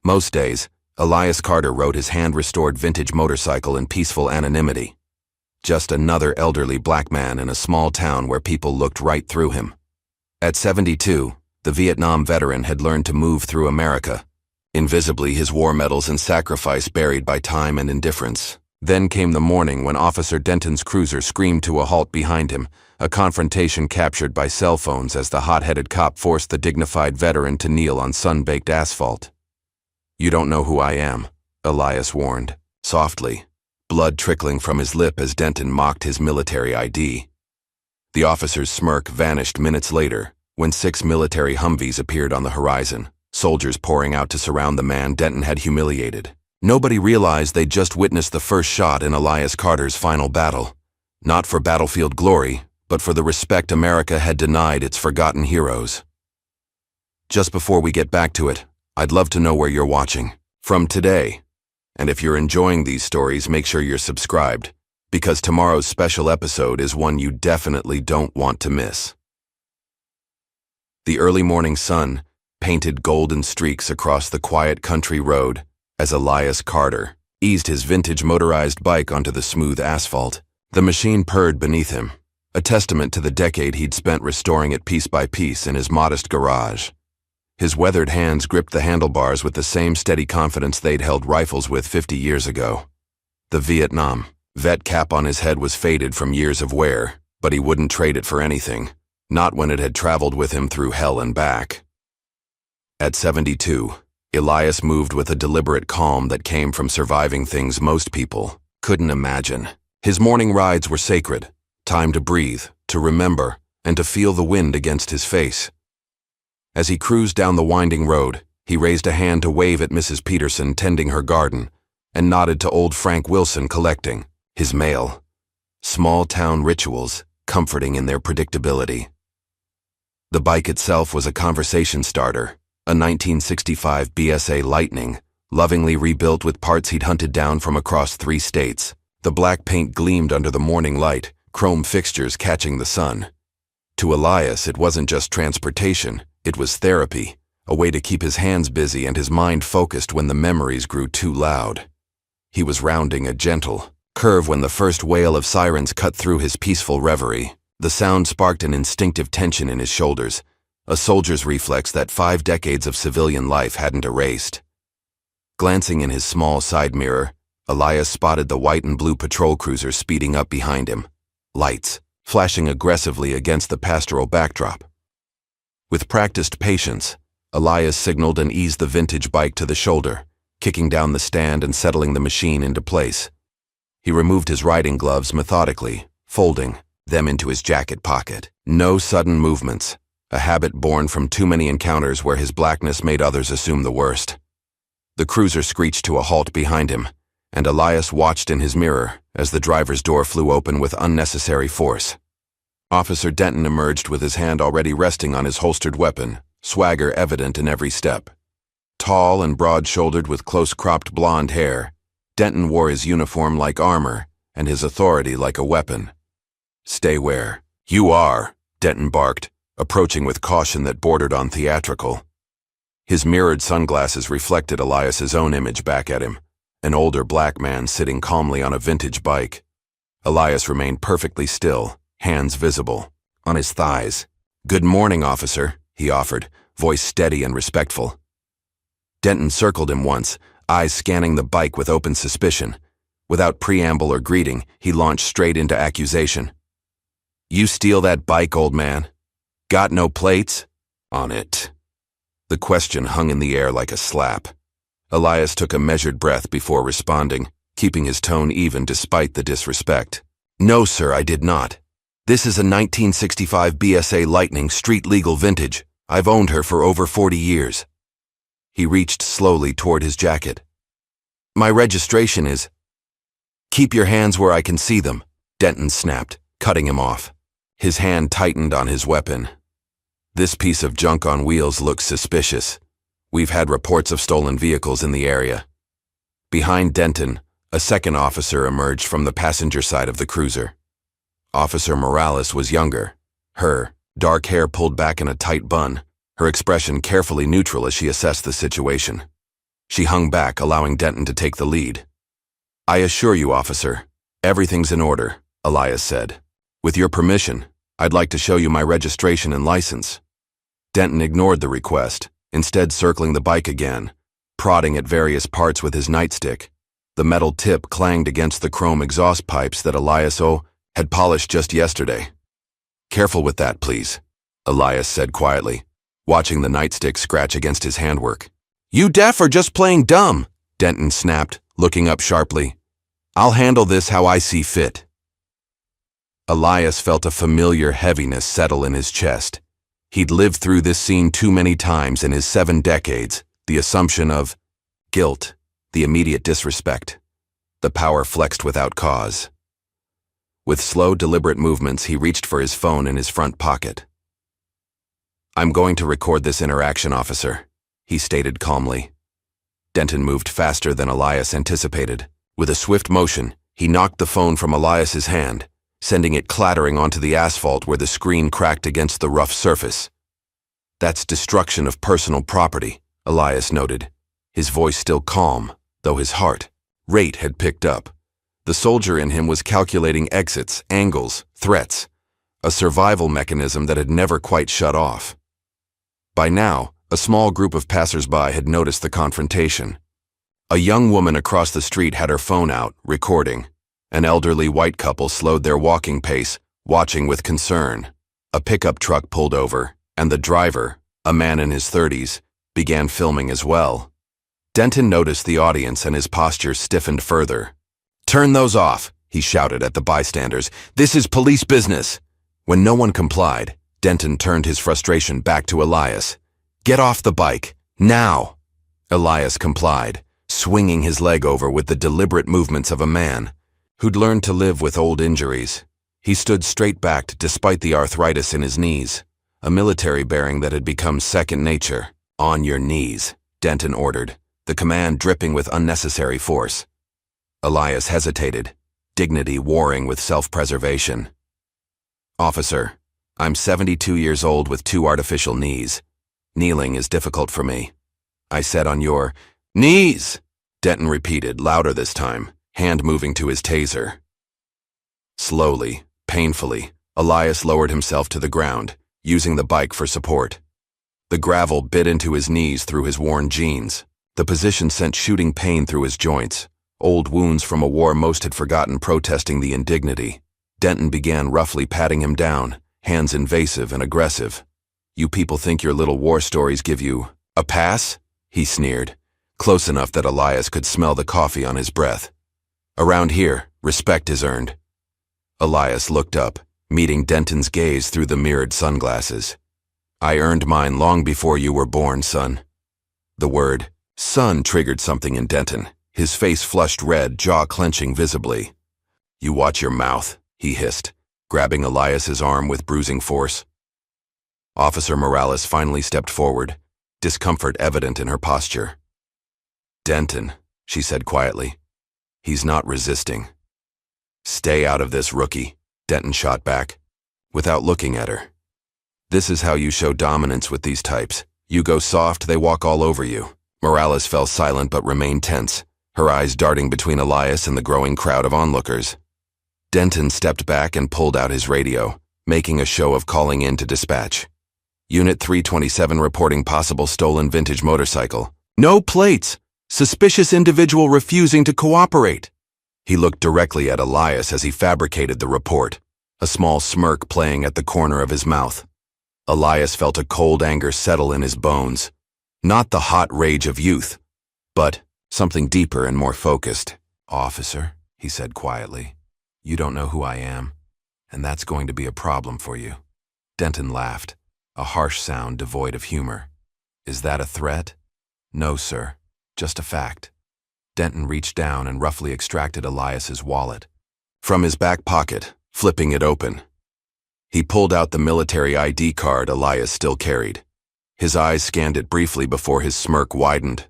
Most days, Elias Carter rode his hand-restored vintage motorcycle in peaceful anonymity. Just another elderly black man in a small town where people looked right through him. At 72, the Vietnam veteran had learned to move through America, invisibly his war medals and sacrifice buried by time and indifference. Then came the morning when Officer Denton's cruiser screamed to a halt behind him, a confrontation captured by cell phones as the hot-headed cop forced the dignified veteran to kneel on sun-baked asphalt. "You don't know who I am," Elias warned, softly, blood trickling from his lip as Denton mocked his military ID. The officer's smirk vanished minutes later, when 6 military Humvees appeared on the horizon, soldiers pouring out to surround the man Denton had humiliated. Nobody realized they'd just witnessed the first shot in Elias Carter's final battle, not for battlefield glory, but for the respect America had denied its forgotten heroes. Just before we get back to it, I'd love to know where you're watching from today. And if you're enjoying these stories, make sure you're subscribed, because tomorrow's special episode is one you definitely don't want to miss. The early morning sun painted golden streaks across the quiet country road as Elias Carter eased his vintage motorized bike onto the smooth asphalt. The machine purred beneath him, a testament to the decade he'd spent restoring it piece by piece in his modest garage. His weathered hands gripped the handlebars with the same steady confidence they'd held rifles with 50 years ago. The Vietnam vet cap on his head was faded from years of wear, but he wouldn't trade it for anything, not when it had traveled with him through hell and back. At 72, Elias moved with a deliberate calm that came from surviving things most people couldn't imagine. His morning rides were sacred, time to breathe, to remember, and to feel the wind against his face. As he cruised down the winding road, he raised a hand to wave at Mrs. Peterson tending her garden, and nodded to old Frank Wilson collecting his mail. Small-town rituals, comforting in their predictability. The bike itself was a conversation starter, a 1965 BSA Lightning, lovingly rebuilt with parts he'd hunted down from across 3 states. The black paint gleamed under the morning light, chrome fixtures catching the sun. To Elias, it wasn't just transportation, it was therapy, a way to keep his hands busy and his mind focused when the memories grew too loud. He was rounding a gentle curve when the first wail of sirens cut through his peaceful reverie. The sound sparked an instinctive tension in his shoulders, a soldier's reflex that 5 decades of civilian life hadn't erased. Glancing in his small side mirror, Elias spotted the white and blue patrol cruiser speeding up behind him, lights flashing aggressively against the pastoral backdrop. With practiced patience, Elias signaled and eased the vintage bike to the shoulder, kicking down the stand and settling the machine into place. He removed his riding gloves methodically, folding them into his jacket pocket. No sudden movements, a habit born from too many encounters where his blackness made others assume the worst. The cruiser screeched to a halt behind him, and Elias watched in his mirror as the driver's door flew open with unnecessary force. Officer Denton emerged with his hand already resting on his holstered weapon, swagger evident in every step. Tall and broad-shouldered with close-cropped blonde hair, Denton wore his uniform like armor and his authority like a weapon. "Stay where you are," Denton barked, approaching with caution that bordered on theatrical. His mirrored sunglasses reflected Elias's own image back at him, an older black man sitting calmly on a vintage bike. Elias remained perfectly still, hands visible on his thighs. "Good morning, officer," he offered, voice steady and respectful. Denton circled him once, eyes scanning the bike with open suspicion. Without preamble or greeting, he launched straight into accusation. "You steal that bike, old man? Got no plates on it?" The question hung in the air like a slap. Elias took a measured breath before responding, keeping his tone even despite the disrespect. "No, sir, I did not. This is a 1965 BSA Lightning street legal vintage. I've owned her for over 40 years. He reached slowly toward his jacket. "My registration is—" "Keep your hands where I can see them," Denton snapped, cutting him off. His hand tightened on his weapon. "This piece of junk on wheels looks suspicious. We've had reports of stolen vehicles in the area." Behind Denton, a second officer emerged from the passenger side of the cruiser. Officer Morales was younger, her dark hair pulled back in a tight bun, her expression carefully neutral as she assessed the situation. She hung back, allowing Denton to take the lead. "I assure you, officer, everything's in order," Elias said. "With your permission, I'd like to show you my registration and license." Denton ignored the request, instead circling the bike again, prodding at various parts with his nightstick. The metal tip clanged against the chrome exhaust pipes that Elias had polished just yesterday. "Careful with that, please," Elias said quietly, watching the nightstick scratch against his handwork. "You deaf or just playing dumb?" Denton snapped, looking up sharply. "I'll handle this how I see fit." Elias felt a familiar heaviness settle in his chest. He'd lived through this scene too many times in his 7 decades, the assumption of guilt, the immediate disrespect, the power flexed without cause. With slow, deliberate movements, he reached for his phone in his front pocket. "I'm going to record this interaction, officer," he stated calmly. Denton moved faster than Elias anticipated. With a swift motion, he knocked the phone from Elias's hand, sending it clattering onto the asphalt where the screen cracked against the rough surface. "That's destruction of personal property," Elias noted, his voice still calm, though his heart rate had picked up. The soldier in him was calculating exits, angles, threats, a survival mechanism that had never quite shut off. By now, a small group of passers-by had noticed the confrontation. A young woman across the street had her phone out, recording. An elderly white couple slowed their walking pace, watching with concern. A pickup truck pulled over, and the driver, a man in his 30s, began filming as well. Denton noticed the audience and his posture stiffened further. "Turn those off," he shouted at the bystanders. "This is police business." When no one complied, Denton turned his frustration back to Elias. "Get off the bike, now!" Elias complied, swinging his leg over with the deliberate movements of a man who'd learned to live with old injuries. He stood straight-backed despite the arthritis in his knees, a military bearing that had become second nature. "On your knees," Denton ordered, the command dripping with unnecessary force. Elias hesitated, dignity warring with self-preservation. "Officer, I'm 72 years old with 2 artificial knees. Kneeling is difficult for me." "I said on your knees," Denton repeated, louder this time, hand moving to his taser. Slowly, painfully, Elias lowered himself to the ground, using the bike for support. The gravel bit into his knees through his worn jeans. The position sent shooting pain through his joints, old wounds from a war most had forgotten protesting the indignity. Denton began roughly patting him down, hands invasive and aggressive. "You people think your little war stories give you a pass?" he sneered, close enough that Elias could smell the coffee on his breath. "Around here, respect is earned." Elias looked up, meeting Denton's gaze through the mirrored sunglasses. "I earned mine long before you were born, son." The word son triggered something in Denton, his face flushed red, jaw clenching visibly. "You watch your mouth," he hissed, grabbing Elias's arm with bruising force. Officer Morales finally stepped forward, discomfort evident in her posture. "Denton," she said quietly. "He's not resisting." "Stay out of this, rookie," Denton shot back, without looking at her. "This is how you show dominance with these types. You go soft, they walk all over you." Morales fell silent but remained tense, her eyes darting between Elias and the growing crowd of onlookers. Denton stepped back and pulled out his radio, making a show of calling in to dispatch. "Unit 327 reporting possible stolen vintage motorcycle. No plates! Suspicious individual refusing to cooperate." He looked directly at Elias as he fabricated the report, a small smirk playing at the corner of his mouth. Elias felt a cold anger settle in his bones. Not the hot rage of youth, but something deeper and more focused. "Officer," he said quietly, "you don't know who I am, and that's going to be a problem for you." Denton laughed, a harsh sound devoid of humor. "Is that a threat?" "No, sir. Just a fact." Denton reached down and roughly extracted Elias's wallet from his back pocket, flipping it open. He pulled out the military ID card Elias still carried. His eyes scanned it briefly before his smirk widened.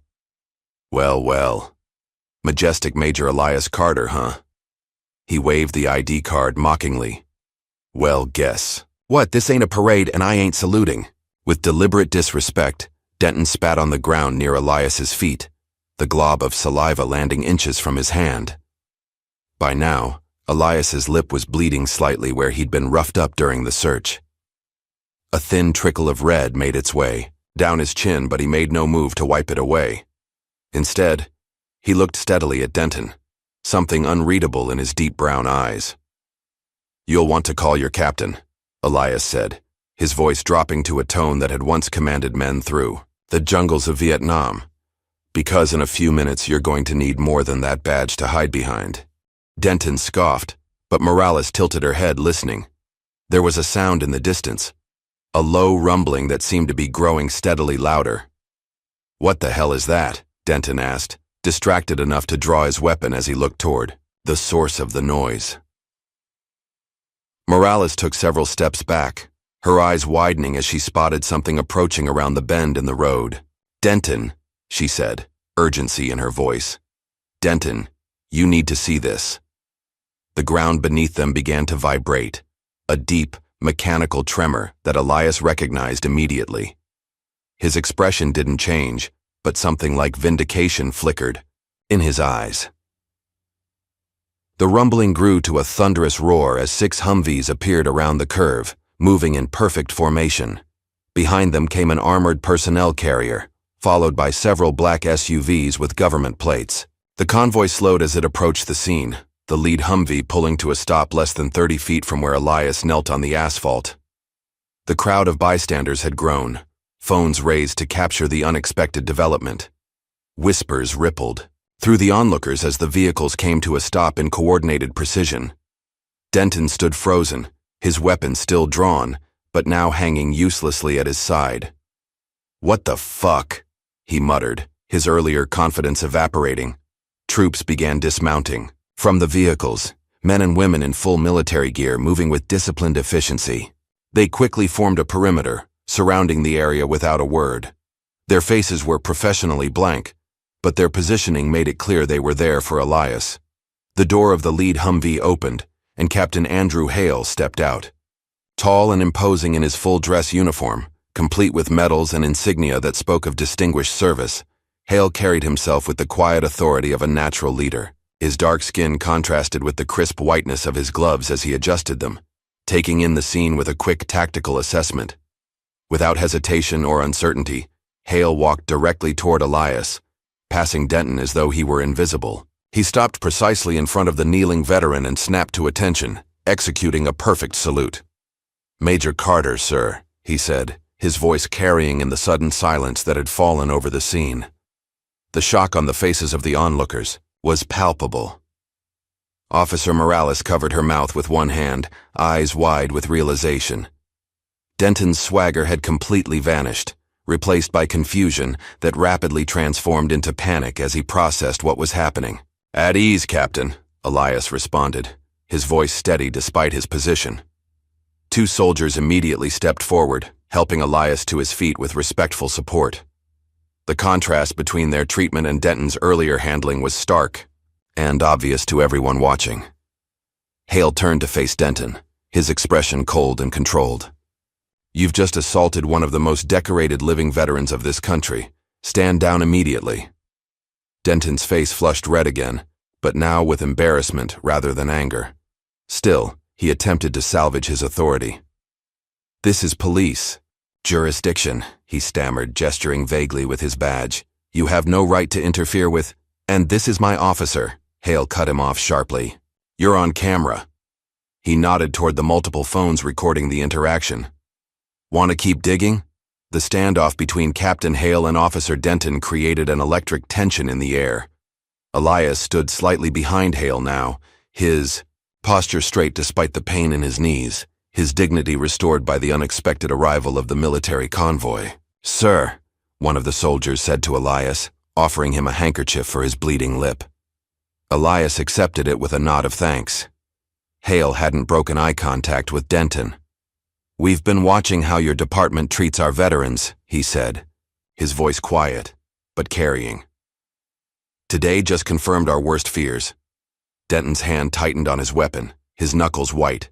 "Well, well. Majestic Major Elias Carter, huh?" He waved the ID card mockingly. "Well, guess. What, this ain't a parade and I ain't saluting." With deliberate disrespect, Denton spat on the ground near Elias's feet. the glob of saliva landing inches from his hand. By now, Elias's lip was bleeding slightly where he'd been roughed up during the search. A thin trickle of red made its way down his chin, but he made no move to wipe it away. Instead, he looked steadily at Denton, something unreadable in his deep brown eyes. "You'll want to call your captain," Elias said, his voice dropping to a tone that had once commanded men through the jungles of Vietnam, "because in a few minutes you're going to need more than that badge to hide behind." Denton scoffed, but Morales tilted her head, listening. There was a sound in the distance, a low rumbling that seemed to be growing steadily louder. "What the hell is that?" Denton asked, distracted enough to draw his weapon as he looked toward the source of the noise. Morales took several steps back, her eyes widening as she spotted something approaching around the bend in the road. "Denton," she said, urgency in her voice. "Denton, you need to see this." The ground beneath them began to vibrate, a deep, mechanical tremor that Elias recognized immediately. His expression didn't change, but something like vindication flickered in his eyes. The rumbling grew to a thunderous roar as 6 Humvees appeared around the curve, moving in perfect formation. Behind them came an armored personnel carrier, followed by several black SUVs with government plates. The convoy slowed as it approached the scene, the lead Humvee pulling to a stop less than 30 feet from where Elias knelt on the asphalt. The crowd of bystanders had grown, phones raised to capture the unexpected development. Whispers rippled through the onlookers as the vehicles came to a stop in coordinated precision. Denton stood frozen, his weapon still drawn, but now hanging uselessly at his side. "What the fuck?" he muttered, his earlier confidence evaporating. Troops began dismounting. From the vehicles, men and women in full military gear moving with disciplined efficiency. They quickly formed a perimeter, surrounding the area without a word. Their faces were professionally blank, but their positioning made it clear they were there for Elias. The door of the lead Humvee opened, and Captain Andrew Hale stepped out. Tall and imposing in his full dress uniform, complete with medals and insignia that spoke of distinguished service, Hale carried himself with the quiet authority of a natural leader. His dark skin contrasted with the crisp whiteness of his gloves as he adjusted them, taking in the scene with a quick tactical assessment. Without hesitation or uncertainty, Hale walked directly toward Elias, passing Denton as though he were invisible. He stopped precisely in front of the kneeling veteran and snapped to attention, executing a perfect salute. "Major Carter, sir," he said, his voice carrying in the sudden silence that had fallen over the scene. The shock on the faces of the onlookers was palpable. Officer Morales covered her mouth with one hand, eyes wide with realization. Denton's swagger had completely vanished, replaced by confusion that rapidly transformed into panic as he processed what was happening. "At ease, Captain," Elias responded, his voice steady despite his position. 2 soldiers immediately stepped forward, helping Elias to his feet with respectful support. The contrast between their treatment and Denton's earlier handling was stark and obvious to everyone watching. Hale turned to face Denton, his expression cold and controlled. "You've just assaulted one of the most decorated living veterans of this country. Stand down immediately." Denton's face flushed red again, but now with embarrassment rather than anger. Still, he attempted to salvage his authority. "This is police jurisdiction," he stammered, gesturing vaguely with his badge. "You have no right to interfere with—" "And this is my officer," Hale cut him off sharply. "You're on camera." He nodded toward the multiple phones recording the interaction. "Want to keep digging?" The standoff between Captain Hale and Officer Denton created an electric tension in the air. Elias stood slightly behind Hale now, his posture straight despite the pain in his knees, his dignity restored by the unexpected arrival of the military convoy. "Sir," one of the soldiers said to Elias, offering him a handkerchief for his bleeding lip. Elias accepted it with a nod of thanks. Hale hadn't broken eye contact with Denton. "We've been watching how your department treats our veterans," he said, his voice quiet, but carrying. "Today just confirmed our worst fears." Denton's hand tightened on his weapon, his knuckles white.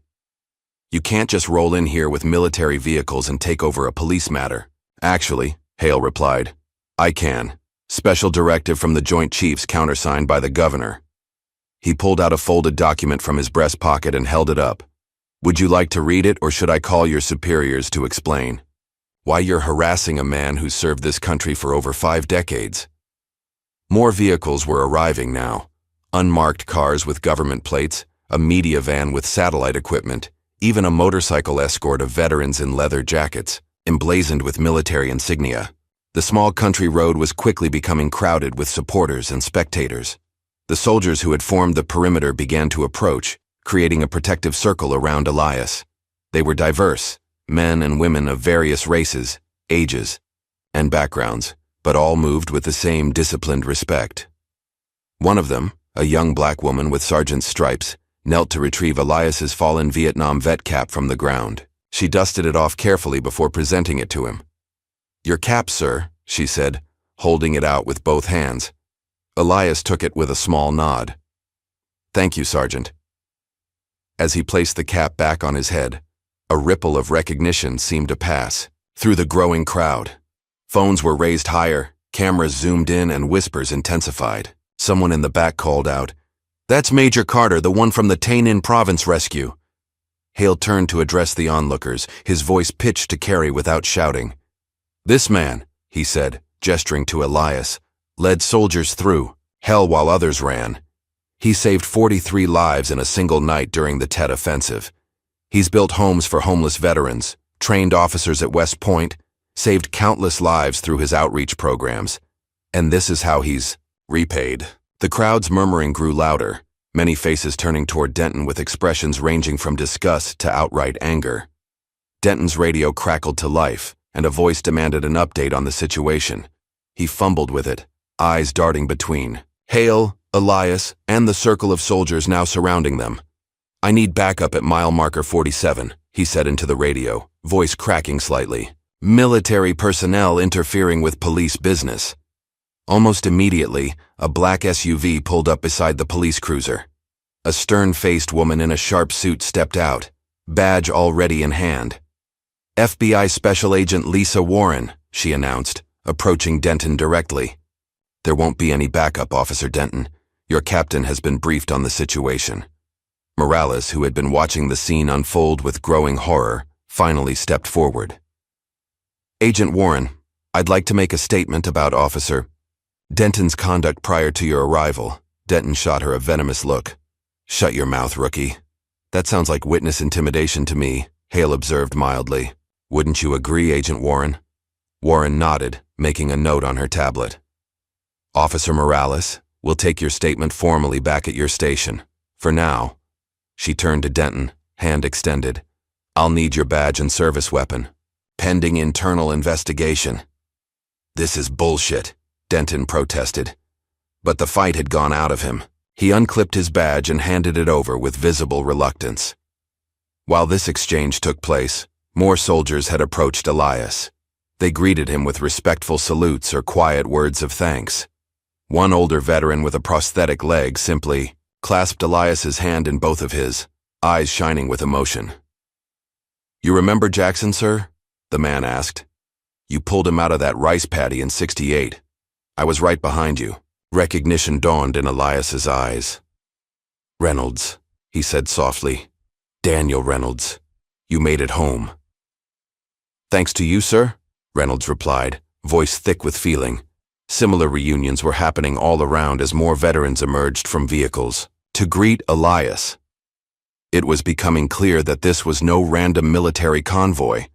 "You can't just roll in here with military vehicles and take over a police matter." "Actually," Hale replied, "I can. Special directive from the Joint Chiefs countersigned by the governor. He pulled out a folded document from his breast pocket and held it up. Would you like to read it, or should I call your superiors to explain why you're harassing a man who's served this country for over 5 decades? More vehicles were arriving now. Unmarked cars with government plates, a media van with satellite equipment, even a motorcycle escort of veterans in leather jackets, emblazoned with military insignia. The small country road was quickly becoming crowded with supporters and spectators. The soldiers who had formed the perimeter began to approach, creating a protective circle around Elias. They were diverse, men and women of various races, ages, and backgrounds, but all moved with the same disciplined respect. One of them, a young black woman with sergeant's stripes, knelt to retrieve Elias's fallen Vietnam vet cap from the ground. She dusted it off carefully before presenting it to him. "Your cap, sir," she said, holding it out with both hands. Elias took it with a small nod. "Thank you, Sergeant." As he placed the cap back on his head, a ripple of recognition seemed to pass through the growing crowd. Phones were raised higher, cameras zoomed in, and whispers intensified. Someone in the back called out, "That's Major Carter, the one from the Tay Ninh Province rescue." Hale turned to address the onlookers, his voice pitched to carry without shouting. "This man," he said, gesturing to Elias, "led soldiers through hell while others ran. He saved 43 lives in a single night during the Tet Offensive. He's built homes for homeless veterans, trained officers at West Point, saved countless lives through his outreach programs. And this is how he's repaid." The crowd's murmuring grew louder, many faces turning toward Denton with expressions ranging from disgust to outright anger. Denton's radio crackled to life, and a voice demanded an update on the situation. He fumbled with it, eyes darting between Hale, Elias, and the circle of soldiers now surrounding them. "I need backup at mile marker 47, he said into the radio, voice cracking slightly. "Military personnel interfering with police business." Almost immediately, a black SUV pulled up beside the police cruiser. A stern-faced woman in a sharp suit stepped out, badge already in hand. "FBI Special Agent Lisa Warren," she announced, approaching Denton directly. "There won't be any backup, Officer Denton. Your captain has been briefed on the situation." Morales, who had been watching the scene unfold with growing horror, finally stepped forward. "Agent Warren, I'd like to make a statement about Officer Denton's conduct prior to your arrival." Denton shot her a venomous look. "Shut your mouth, rookie. That sounds like witness intimidation to me," Hale observed mildly. "Wouldn't you agree, Agent Warren?" Warren nodded, making a note on her tablet. "Officer Morales, we'll take your statement formally back at your station. For now." She turned to Denton, hand extended. "I'll need your badge and service weapon. Pending internal investigation." "This is bullshit," Denton protested. But the fight had gone out of him. He unclipped his badge and handed it over with visible reluctance. While this exchange took place, more soldiers had approached Elias. They greeted him with respectful salutes or quiet words of thanks. One older veteran with a prosthetic leg simply clasped Elias's hand in both of his, eyes shining with emotion. "You remember Jackson, sir?" the man asked. "You pulled him out of that rice paddy in '68. I was right behind you." Recognition dawned in Elias's eyes. "Reynolds," he said softly. "Daniel Reynolds. You made it home." "Thanks to you, sir," Reynolds replied, voice thick with feeling. Similar reunions were happening all around as more veterans emerged from vehicles to greet Elias. It was becoming clear that this was no random military convoy.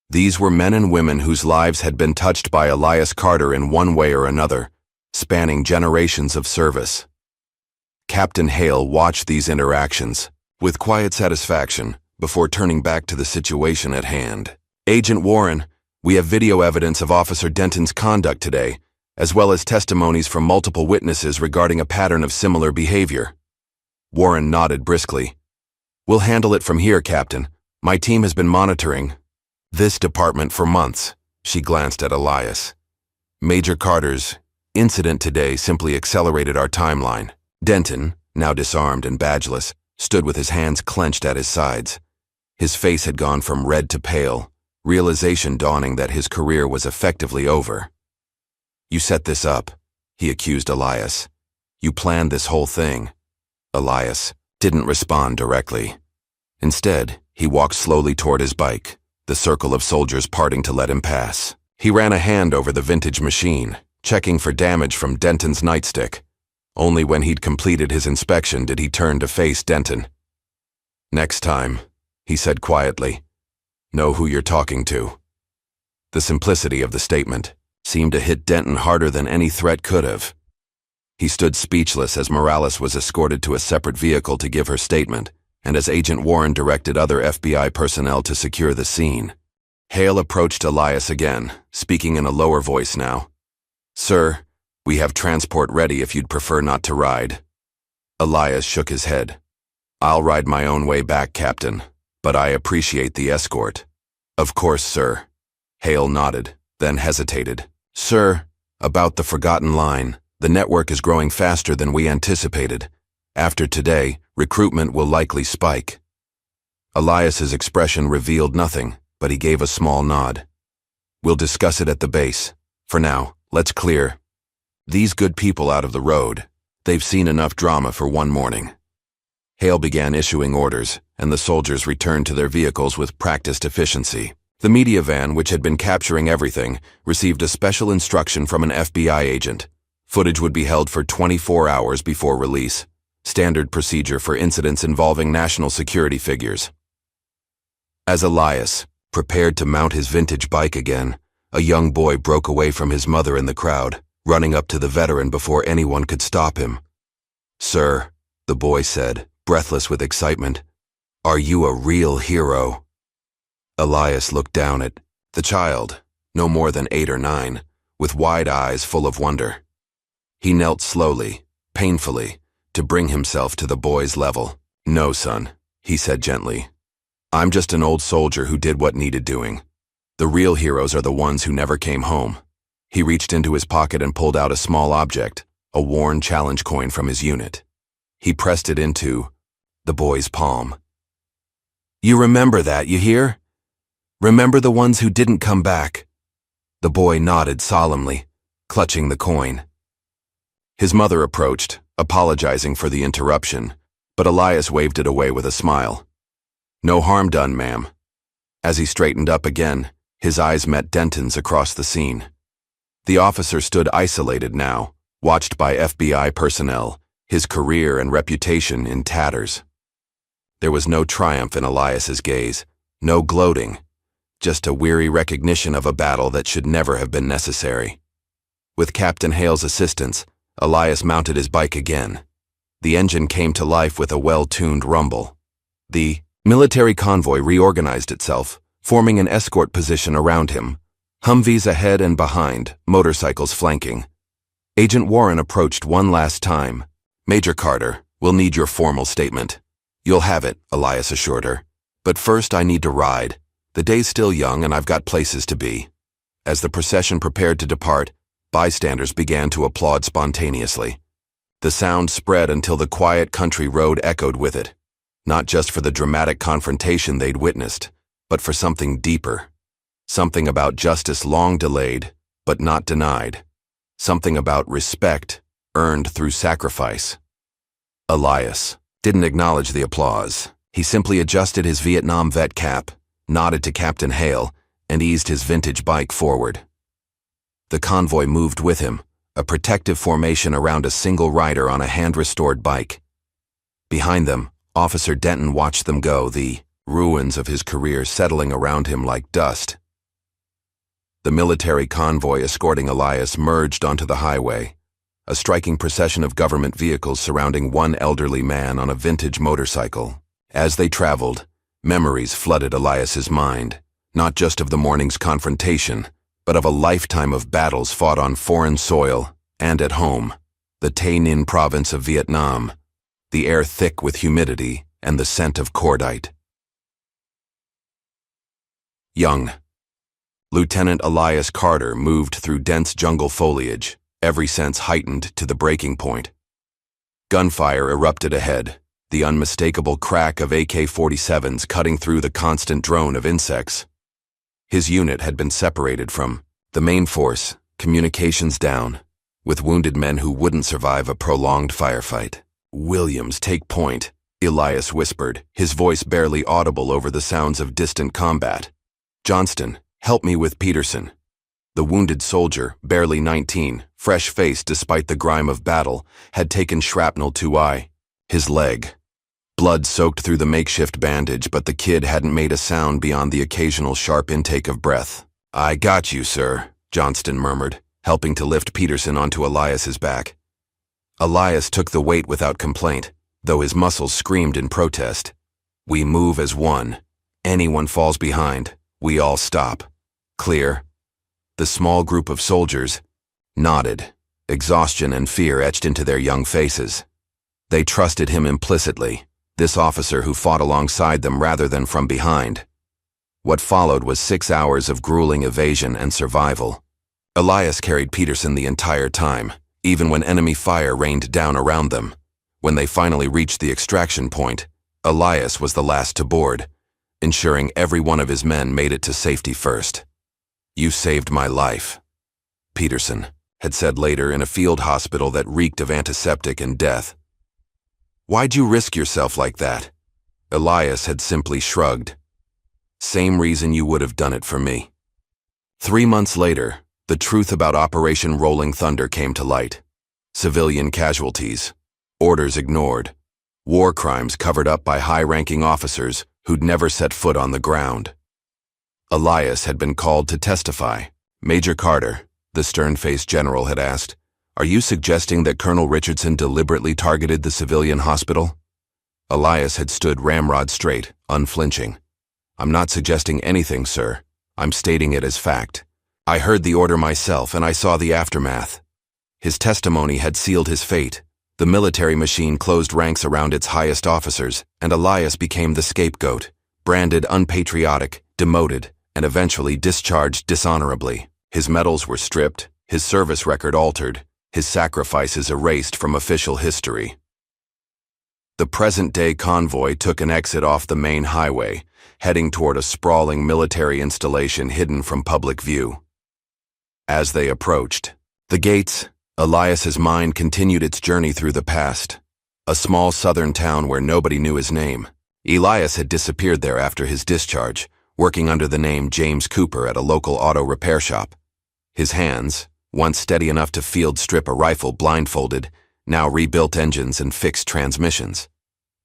These were men and women whose lives had been touched by Elias Carter in one way or another, spanning generations of service. Captain Hale watched these interactions with quiet satisfaction before turning back to the situation at hand. "Agent Warren, we have video evidence of Officer Denton's conduct today, as well as testimonies from multiple witnesses regarding a pattern of similar behavior." Warren nodded briskly. "We'll handle it from here, Captain. My team has been monitoring this department for months." She glanced at Elias. "Major Carter's incident today simply accelerated our timeline." Denton, now disarmed and badgeless, stood with his hands clenched at his sides. His face had gone from red to pale, realization dawning that his career was effectively over. You set this up, he accused Elias. You planned this whole thing. Elias didn't respond directly. Instead, he walked slowly toward his bike, the circle of soldiers parting to let him pass. He ran a hand over the vintage machine, checking for damage from Denton's nightstick. Only when he'd completed his inspection did he turn to face Denton. Next time, he said quietly, know who you're talking to. The simplicity of the statement seemed to hit Denton harder than any threat could have. He stood speechless as Morales was escorted to a separate vehicle to give her statement, and as Agent Warren directed other FBI personnel to secure the scene. Hale approached Elias again, speaking in a lower voice now. Sir, we have transport ready if you'd prefer not to ride. Elias shook his head. I'll ride my own way back, Captain, but I appreciate the escort. Of course, sir. Hale nodded, then hesitated. Sir, about the forgotten line, the network is growing faster than we anticipated. After today, recruitment will likely spike. Elias's expression revealed nothing, but he gave a small nod. We'll discuss it at the base. For now, let's clear these good people out of the road. They've seen enough drama for one morning. Hale began issuing orders, and the soldiers returned to their vehicles with practiced efficiency. The media van, which had been capturing everything, received a special instruction from an FBI agent. Footage would be held for 24 hours before release, standard procedure for incidents involving national security figures. As Elias prepared to mount his vintage bike again, a young boy broke away from his mother in the crowd, running up to the veteran before anyone could stop him. Sir, the boy said, breathless with excitement, are you a real hero? Elias looked down at the child, no more than 8 or 9, with wide eyes full of wonder. He knelt slowly, painfully, to bring himself to the boy's level. No, son, he said gently. I'm just an old soldier who did what needed doing. The real heroes are the ones who never came home. He reached into his pocket and pulled out a small object, a worn challenge coin from his unit. He pressed it into the boy's palm. You remember that, you hear? Remember the ones who didn't come back? The boy nodded solemnly, clutching the coin. His mother approached, apologizing for the interruption, but Elias waved it away with a smile. No harm done, ma'am. As he straightened up again, his eyes met Denton's across the scene. The officer stood isolated now, watched by FBI personnel, his career and reputation in tatters. There was no triumph in Elias's gaze, no gloating, just a weary recognition of a battle that should never have been necessary. With Captain Hale's assistance, Elias mounted his bike again. The engine came to life with a well-tuned rumble. The military convoy reorganized itself, forming an escort position around him. Humvees ahead and behind, motorcycles flanking. Agent Warren approached one last time. Major Carter, we'll need your formal statement. You'll have it, Elias assured her. But first I need to ride. The day's still young and I've got places to be. As the procession prepared to depart, bystanders began to applaud spontaneously. The sound spread until the quiet country road echoed with it, not just for the dramatic confrontation they'd witnessed, but for something deeper. Something about justice long delayed, but not denied. Something about respect earned through sacrifice. Elias didn't acknowledge the applause. He simply adjusted his Vietnam vet cap, nodded to Captain Hale, and eased his vintage bike forward. The convoy moved with him, a protective formation around a single rider on a hand-restored bike. Behind them, Officer Denton watched them go, the ruins of his career settling around him like dust. The military convoy escorting Elias merged onto the highway, a striking procession of government vehicles surrounding one elderly man on a vintage motorcycle. As they traveled, memories flooded Elias's mind, not just of the morning's confrontation, but of a lifetime of battles fought on foreign soil and at home, the Tay Ninh province of Vietnam, the air thick with humidity and the scent of cordite. Young. Lieutenant Elias Carter moved through dense jungle foliage, every sense heightened to the breaking point. Gunfire erupted ahead, the unmistakable crack of AK-47s cutting through the constant drone of insects. His unit had been separated from the main force Communications down, with wounded men who wouldn't survive a prolonged firefight. "Williams, take point," Elias whispered, his voice barely audible over the sounds of distant combat. "Johnston, help me with Peterson." The wounded soldier, barely 19, fresh-faced despite the grime of battle, had taken shrapnel to his leg. Blood soaked through the makeshift bandage, but the kid hadn't made a sound beyond the occasional sharp intake of breath. "I got you, sir," Johnston murmured, helping to lift Peterson onto Elias's back. Elias took the weight without complaint, though his muscles screamed in protest. "We move as one. Anyone falls behind, we all stop. Clear?" The small group of soldiers nodded, exhaustion and fear etched into their young faces. They trusted him implicitly, this officer who fought alongside them rather than from behind. What followed was 6 hours of grueling evasion and survival. Elias carried Peterson the entire time, even when enemy fire rained down around them. When they finally reached the extraction point, Elias was the last to board, ensuring every one of his men made it to safety first. "You saved my life," Peterson had said later in a field hospital that reeked of antiseptic and death. "Why'd you risk yourself like that?" Elias had simply shrugged. "Same reason you would have done it for me." 3 months later, the truth about Operation Rolling Thunder came to light. Civilian casualties, orders ignored, war crimes covered up by high-ranking officers who'd never set foot on the ground. Elias had been called to testify. "Major Carter," the stern-faced general had asked, "are you suggesting that Colonel Richardson deliberately targeted the civilian hospital?" Elias had stood ramrod straight, unflinching. "I'm not suggesting anything, sir. I'm stating it as fact. I heard the order myself and I saw the aftermath." His testimony had sealed his fate. The military machine closed ranks around its highest officers, and Elias became the scapegoat, branded unpatriotic, demoted, and eventually discharged dishonorably. His medals were stripped, his service record altered, his sacrifices erased from official history. The present-day convoy took an exit off the main highway, heading toward a sprawling military installation hidden from public view. As they approached the gates, Elias's mind continued its journey through the past. A small southern town where nobody knew his name. Elias had disappeared there after his discharge, working under the name James Cooper at a local auto repair shop. His hands, once steady enough to field strip a rifle blindfolded, now rebuilt engines and fixed transmissions.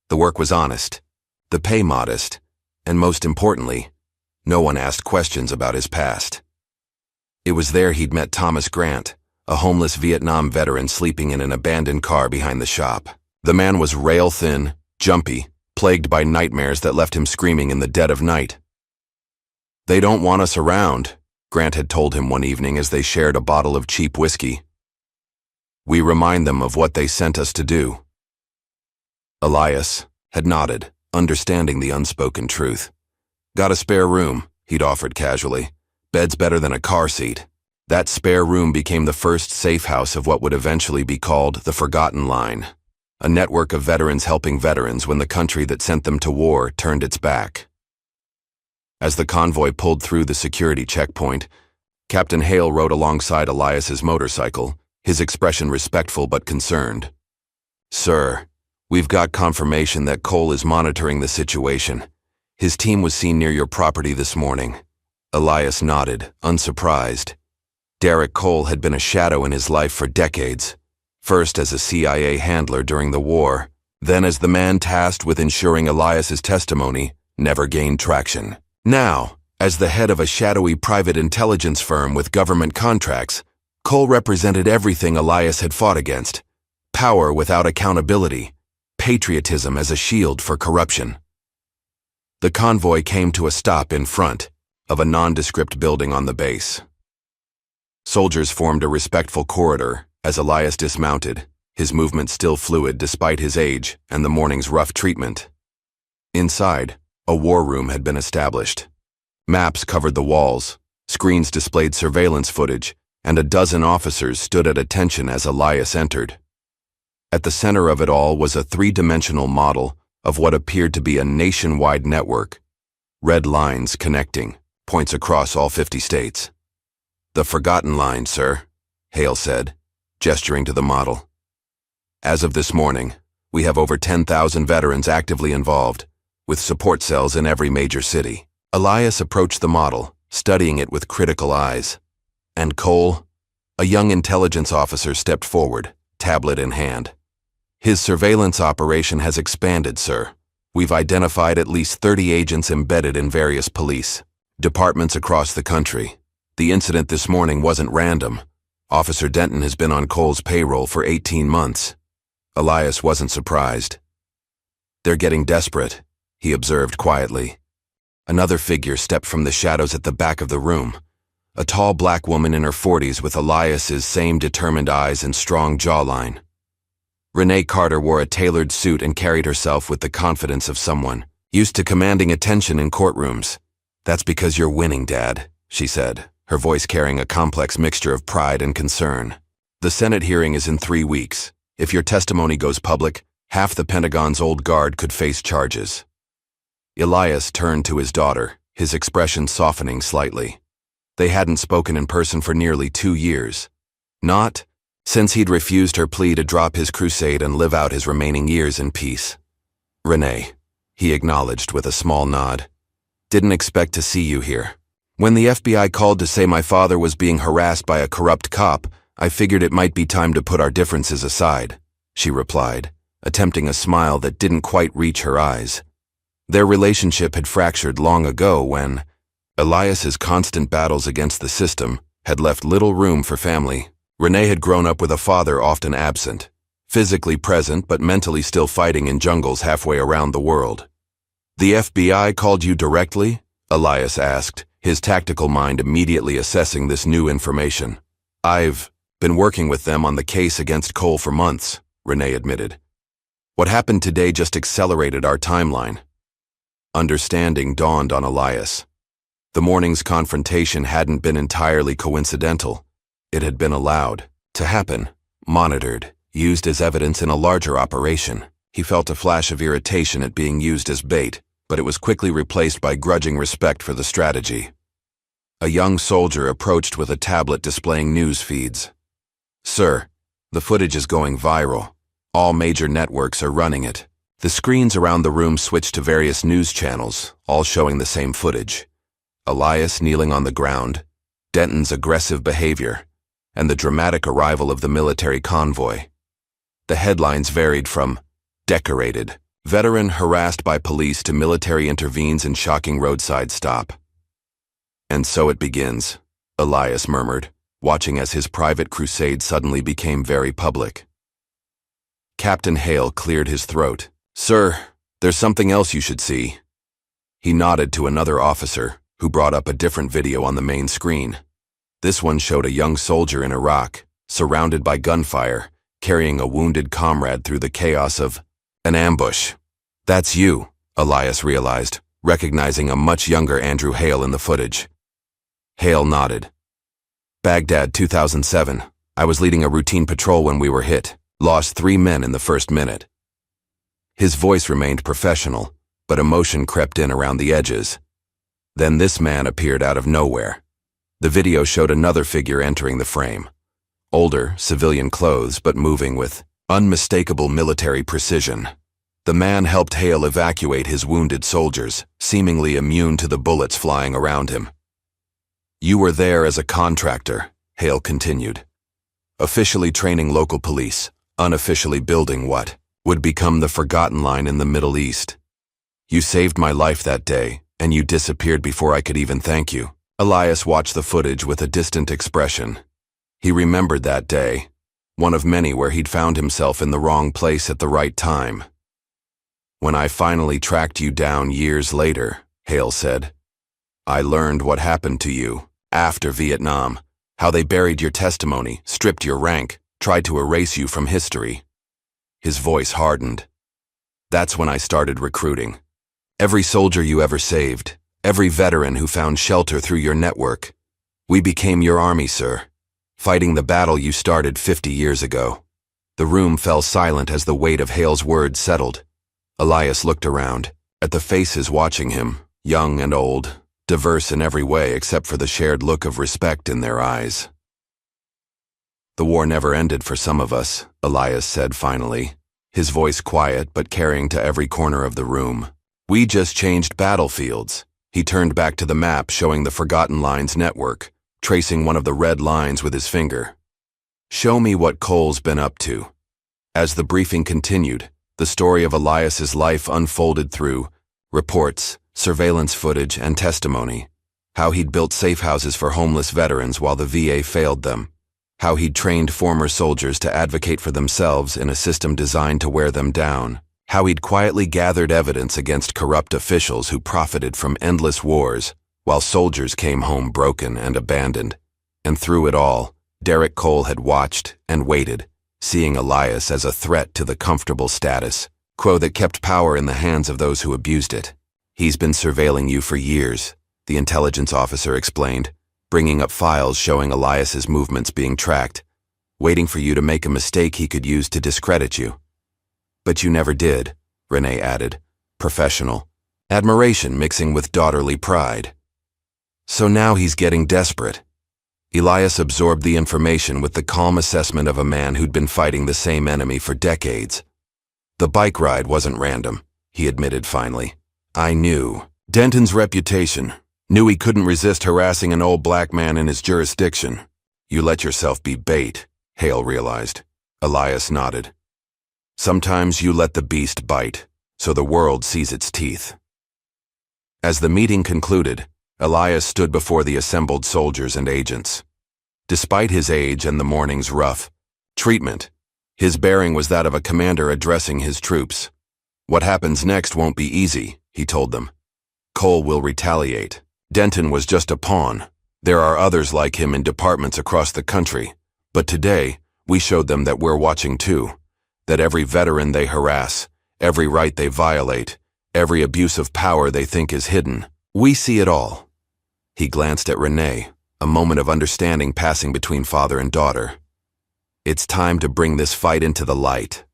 The work was honest, the pay modest, and most importantly, no one asked questions about his past. It was there he'd met Thomas Grant, a homeless Vietnam veteran sleeping in an abandoned car behind the shop. The man was rail-thin, jumpy, plagued by nightmares that left him screaming in the dead of night. "They don't want us around," Grant had told him one evening as they shared a bottle of cheap whiskey. "We remind them of what they sent us to do." Elias had nodded, understanding the unspoken truth. "Got a spare room," he'd offered casually. "Bed's better than a car seat." That spare room became the first safe house of what would eventually be called the Forgotten Line, a network of veterans helping veterans when the country that sent them to war turned its back. As the convoy pulled through the security checkpoint, Captain Hale rode alongside Elias's motorcycle, his expression respectful but concerned. "Sir, we've got confirmation that Cole is monitoring the situation. His team was seen near your property this morning." Elias nodded, unsurprised. Derek Cole had been a shadow in his life for decades, first as a CIA handler during the war, then as the man tasked with ensuring Elias's testimony never gained traction. Now, as the head of a shadowy private intelligence firm with government contracts, Cole represented everything Elias had fought against: power without accountability, patriotism as a shield for corruption. The convoy came to a stop in front of a nondescript building on the base. Soldiers formed a respectful corridor as Elias dismounted, his movement still fluid despite his age and the morning's rough treatment. Inside, a war room had been established. Maps covered the walls, screens displayed surveillance footage, and a dozen officers stood at attention as Elias entered. At the center of it all was a three-dimensional model of what appeared to be a nationwide network. Red lines connecting, points across all 50 states. The forgotten line, sir, Hale said, gesturing to the model. As of this morning, we have over 10,000 veterans actively involved, with support cells in every major city. Elias approached the model, studying it with critical eyes. And Cole? A young intelligence officer stepped forward, tablet in hand. His surveillance operation has expanded, sir. We've identified at least 30 agents embedded in various police departments across the country. The incident this morning wasn't random. Officer Denton has been on Cole's payroll for 18 months. Elias wasn't surprised. They're getting desperate, he observed quietly. Another figure stepped from the shadows at the back of the room. A tall black woman in her 40s with Elias's same determined eyes and strong jawline. Renee Carter wore a tailored suit and carried herself with the confidence of someone used to commanding attention in courtrooms. That's because you're winning, Dad, she said, her voice carrying a complex mixture of pride and concern. The Senate hearing is in 3 weeks. If your testimony goes public, half the Pentagon's old guard could face charges. Elias turned to his daughter, his expression softening slightly. They hadn't spoken in person for nearly 2 years. Not since he'd refused her plea to drop his crusade and live out his remaining years in peace. Renee, he acknowledged with a small nod. Didn't expect to see you here. When the FBI called to say my father was being harassed by a corrupt cop, I figured it might be time to put our differences aside, she replied, attempting a smile that didn't quite reach her eyes. Their relationship had fractured long ago when Elias's constant battles against the system had left little room for family. Renee had grown up with a father often absent, physically present but mentally still fighting in jungles halfway around the world. The FBI called you directly? Elias asked, his tactical mind immediately assessing this new information. I've been working with them on the case against Cole for months, Renee admitted. What happened today just accelerated our timeline. Understanding dawned on Elias. The morning's confrontation hadn't been entirely coincidental. It had been allowed to happen, monitored, used as evidence in a larger operation. He felt a flash of irritation at being used as bait, but it was quickly replaced by grudging respect for the strategy. A young soldier approached with a tablet displaying news feeds. Sir, the footage is going viral. All major networks are running it. The screens around the room switched to various news channels, all showing the same footage. Elias kneeling on the ground, Denton's aggressive behavior, and the dramatic arrival of the military convoy. The headlines varied from decorated, veteran harassed by police to military intervenes in shocking roadside stop. And so it begins, Elias murmured, watching as his private crusade suddenly became very public. Captain Hale cleared his throat. Sir, there's something else you should see. He nodded to another officer, who brought up a different video on the main screen. This one showed a young soldier in Iraq, surrounded by gunfire, carrying a wounded comrade through the chaos of an ambush. That's you, Elias realized, recognizing a much younger Andrew Hale in the footage. Hale nodded. Baghdad, 2007. I was leading a routine patrol when we were hit. Lost 3 men in the first minute. His voice remained professional, but emotion crept in around the edges. Then this man appeared out of nowhere. The video showed another figure entering the frame. Older, civilian clothes, but moving with unmistakable military precision. The man helped Hale evacuate his wounded soldiers, seemingly immune to the bullets flying around him. You were there as a contractor, Hale continued. Officially training local police, unofficially building what would become the forgotten line in the Middle East. You saved my life that day, and you disappeared before I could even thank you. Elias watched the footage with a distant expression. He remembered that day, one of many where he'd found himself in the wrong place at the right time. When I finally tracked you down years later, Hale said, I learned what happened to you after Vietnam, how they buried your testimony, stripped your rank, tried to erase you from history. His voice hardened. That's when I started recruiting. Every soldier you ever saved, every veteran who found shelter through your network. We became your army, sir, fighting the battle you started 50 years ago. The room fell silent as the weight of Hale's words settled. Elias looked around, at the faces watching him, young and old, diverse in every way except for the shared look of respect in their eyes. "The war never ended for some of us," Elias said finally, his voice quiet but carrying to every corner of the room. "We just changed battlefields." He turned back to the map showing the Forgotten Lines network, tracing one of the red lines with his finger. "Show me what Cole's been up to." As the briefing continued, the story of Elias's life unfolded through reports, surveillance footage, and testimony. How he'd built safe houses for homeless veterans while the VA failed them. How he'd trained former soldiers to advocate for themselves in a system designed to wear them down. How he'd quietly gathered evidence against corrupt officials who profited from endless wars, while soldiers came home broken and abandoned. And through it all, Derek Cole had watched and waited, seeing Elias as a threat to the comfortable status quo that kept power in the hands of those who abused it. "He's been surveilling you for years," the intelligence officer explained, bringing up files showing Elias's movements being tracked, waiting for you to make a mistake he could use to discredit you. "But you never did," Renee added, professional, admiration mixing with daughterly pride. So now he's getting desperate. Elias absorbed the information with the calm assessment of a man who'd been fighting the same enemy for decades. "The bike ride wasn't random," he admitted finally. "I knew Denton's reputation, knew he couldn't resist harassing an old black man in his jurisdiction. You let yourself be bait," Hale realized. Elias nodded. "Sometimes you let the beast bite, so the world sees its teeth." As the meeting concluded, Elias stood before the assembled soldiers and agents. Despite his age and the morning's rough treatment, his bearing was that of a commander addressing his troops. "What happens next won't be easy," he told them. "Cole will retaliate. Denton was just a pawn. There are others like him in departments across the country. But today, we showed them that we're watching too. That every veteran they harass, every right they violate, every abuse of power they think is hidden, we see it all." He glanced at Renee, a moment of understanding passing between father and daughter. "It's time to bring this fight into the light."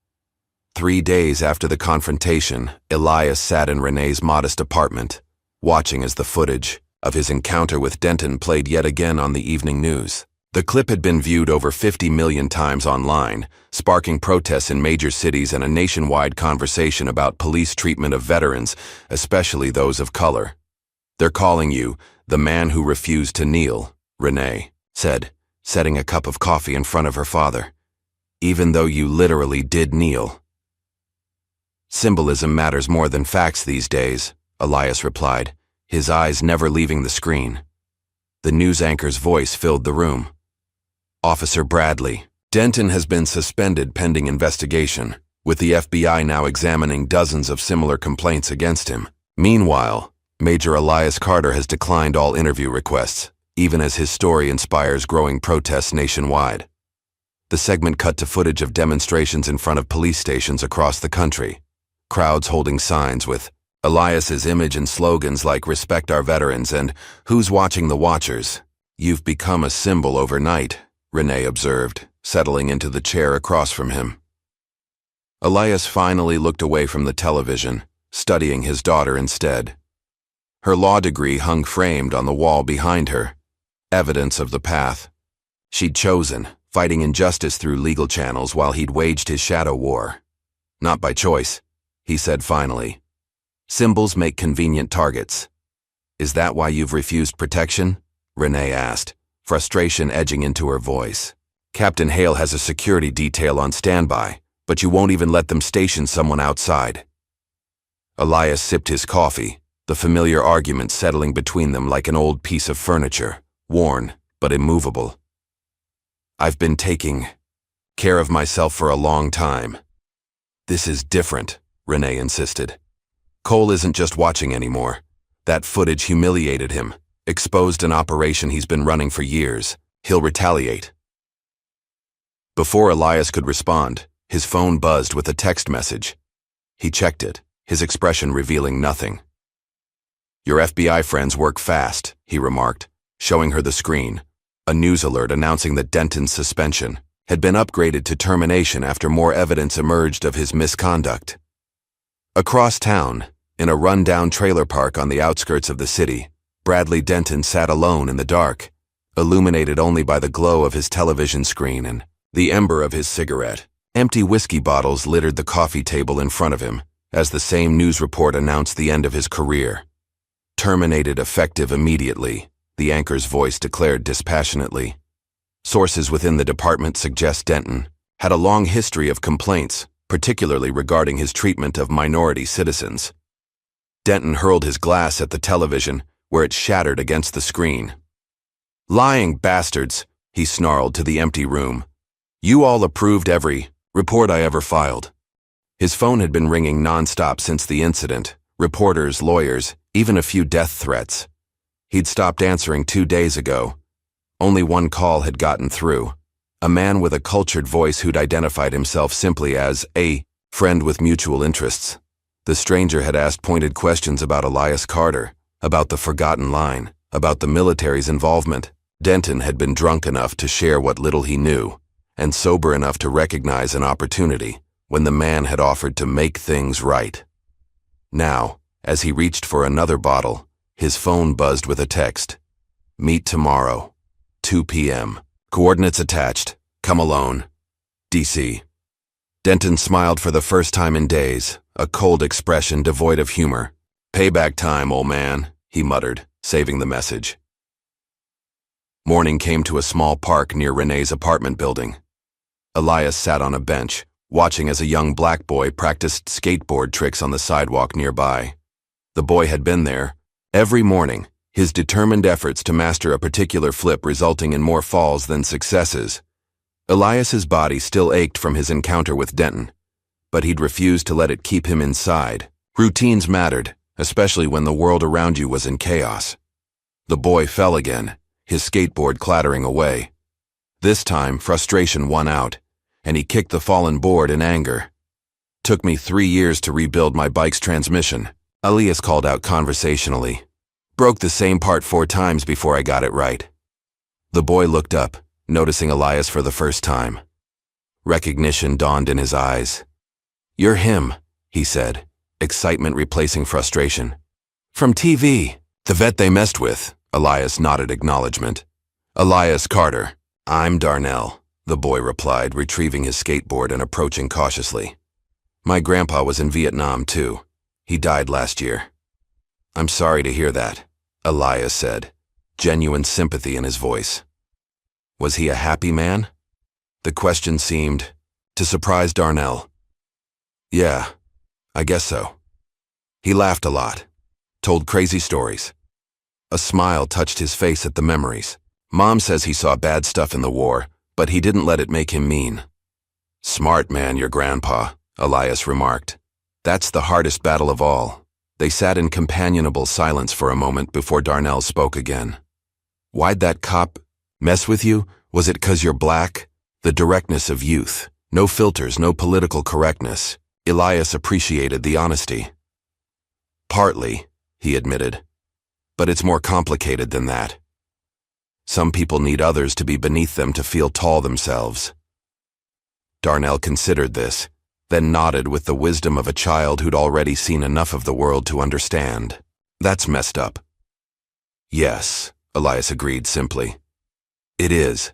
3 days after the confrontation, Elias sat in Renee's modest apartment, watching as the footage of his encounter with Denton played yet again on the evening news. The clip had been viewed over 50 million times online, sparking protests in major cities and a nationwide conversation about police treatment of veterans, especially those of color. "They're calling you the man who refused to kneel," Renee said, setting a cup of coffee in front of her father. "Even though you literally did kneel." "Symbolism matters more than facts these days," Elias replied, his eyes never leaving the screen. The news anchor's voice filled the room. "Officer Bradley, Denton has been suspended pending investigation, with the FBI now examining dozens of similar complaints against him. Meanwhile, Major Elias Carter has declined all interview requests, even as his story inspires growing protests nationwide." The segment cut to footage of demonstrations in front of police stations across the country, crowds holding signs with Elias's image and slogans like "Respect our veterans" and "Who's watching the watchers?" "You've become a symbol overnight," Renee observed, settling into the chair across from him. Elias finally looked away from the television, studying his daughter instead. Her law degree hung framed on the wall behind her, evidence of the path she'd chosen, fighting injustice through legal channels while he'd waged his shadow war. "Not by choice," he said finally. "Symbols make convenient targets." "Is that why you've refused protection?" Renee asked, frustration edging into her voice. "Captain Hale has a security detail on standby, but you won't even let them station someone outside." Elias sipped his coffee, the familiar argument settling between them like an old piece of furniture, worn but immovable. "I've been taking care of myself for a long time." "This is different," Renee insisted. "Cole isn't just watching anymore. That footage humiliated him, exposed an operation he's been running for years. He'll retaliate." Before Elias could respond, his phone buzzed with a text message. He checked it, his expression revealing nothing. "Your FBI friends work fast," he remarked, showing her the screen, a news alert announcing that Denton's suspension had been upgraded to termination after more evidence emerged of his misconduct. Across town, in a run-down trailer park on the outskirts of the city, Bradley Denton sat alone in the dark, illuminated only by the glow of his television screen and the ember of his cigarette. Empty whiskey bottles littered the coffee table in front of him as the same news report announced the end of his career. Terminated effective immediately, the anchor's voice declared dispassionately. Sources within the department suggest Denton had a long history of complaints, particularly regarding his treatment of minority citizens. Denton hurled his glass at the television, where it shattered against the screen. "Lying bastards," he snarled to the empty room. "You all approved every report I ever filed." His phone had been ringing nonstop since the incident, reporters, lawyers, even a few death threats. He'd stopped answering 2 days ago. Only one call had gotten through. A man with a cultured voice who'd identified himself simply as a friend with mutual interests. The stranger had asked pointed questions about Elias Carter, about the forgotten line, about the military's involvement. Denton had been drunk enough to share what little he knew, and sober enough to recognize an opportunity when the man had offered to make things right. Now, as he reached for another bottle, his phone buzzed with a text. "Meet tomorrow, 2 p.m. Coordinates attached. Come alone. DC." Denton smiled for the first time in days, a cold expression devoid of humor. "Payback time, old man," he muttered, saving the message. Morning came to a small park near Renee's apartment building. Elias sat on a bench, watching as a young black boy practiced skateboard tricks on the sidewalk nearby. The boy had been there every morning, his determined efforts to master a particular flip resulting in more falls than successes. Elias's body still ached from his encounter with Denton, but he'd refused to let it keep him inside. Routines mattered, especially when the world around you was in chaos. The boy fell again, his skateboard clattering away. This time, frustration won out, and he kicked the fallen board in anger. "Took me 3 years to rebuild my bike's transmission," Elias called out conversationally. "Broke the same part 4 times before I got it right." The boy looked up, noticing Elias for the first time. Recognition dawned in his eyes. "You're him," he said, excitement replacing frustration. "From TV. The vet they messed with," Elias nodded acknowledgement. "Elias Carter. I'm Darnell," the boy replied, retrieving his skateboard and approaching cautiously. "My grandpa was in Vietnam, too. He died last year." "I'm sorry to hear that," Elias said, genuine sympathy in his voice. Was he a happy man? The question seemed to surprise Darnell. "Yeah, I guess so." He laughed a lot, told crazy stories. A smile touched his face at the memories. "Mom says he saw bad stuff in the war, but he didn't let it make him mean." "Smart man, your grandpa," Elias remarked. "That's the hardest battle of all." They sat in companionable silence for a moment before Darnell spoke again. "Why'd that cop mess with you? Was it 'cause you're black?" The directness of youth. No filters, no political correctness. Elias appreciated the honesty. "Partly," he admitted. "But it's more complicated than that. Some people need others to be beneath them to feel tall themselves." Darnell considered this, then nodded with the wisdom of a child who'd already seen enough of the world to understand. "That's messed up." "Yes," Elias agreed simply. "It is."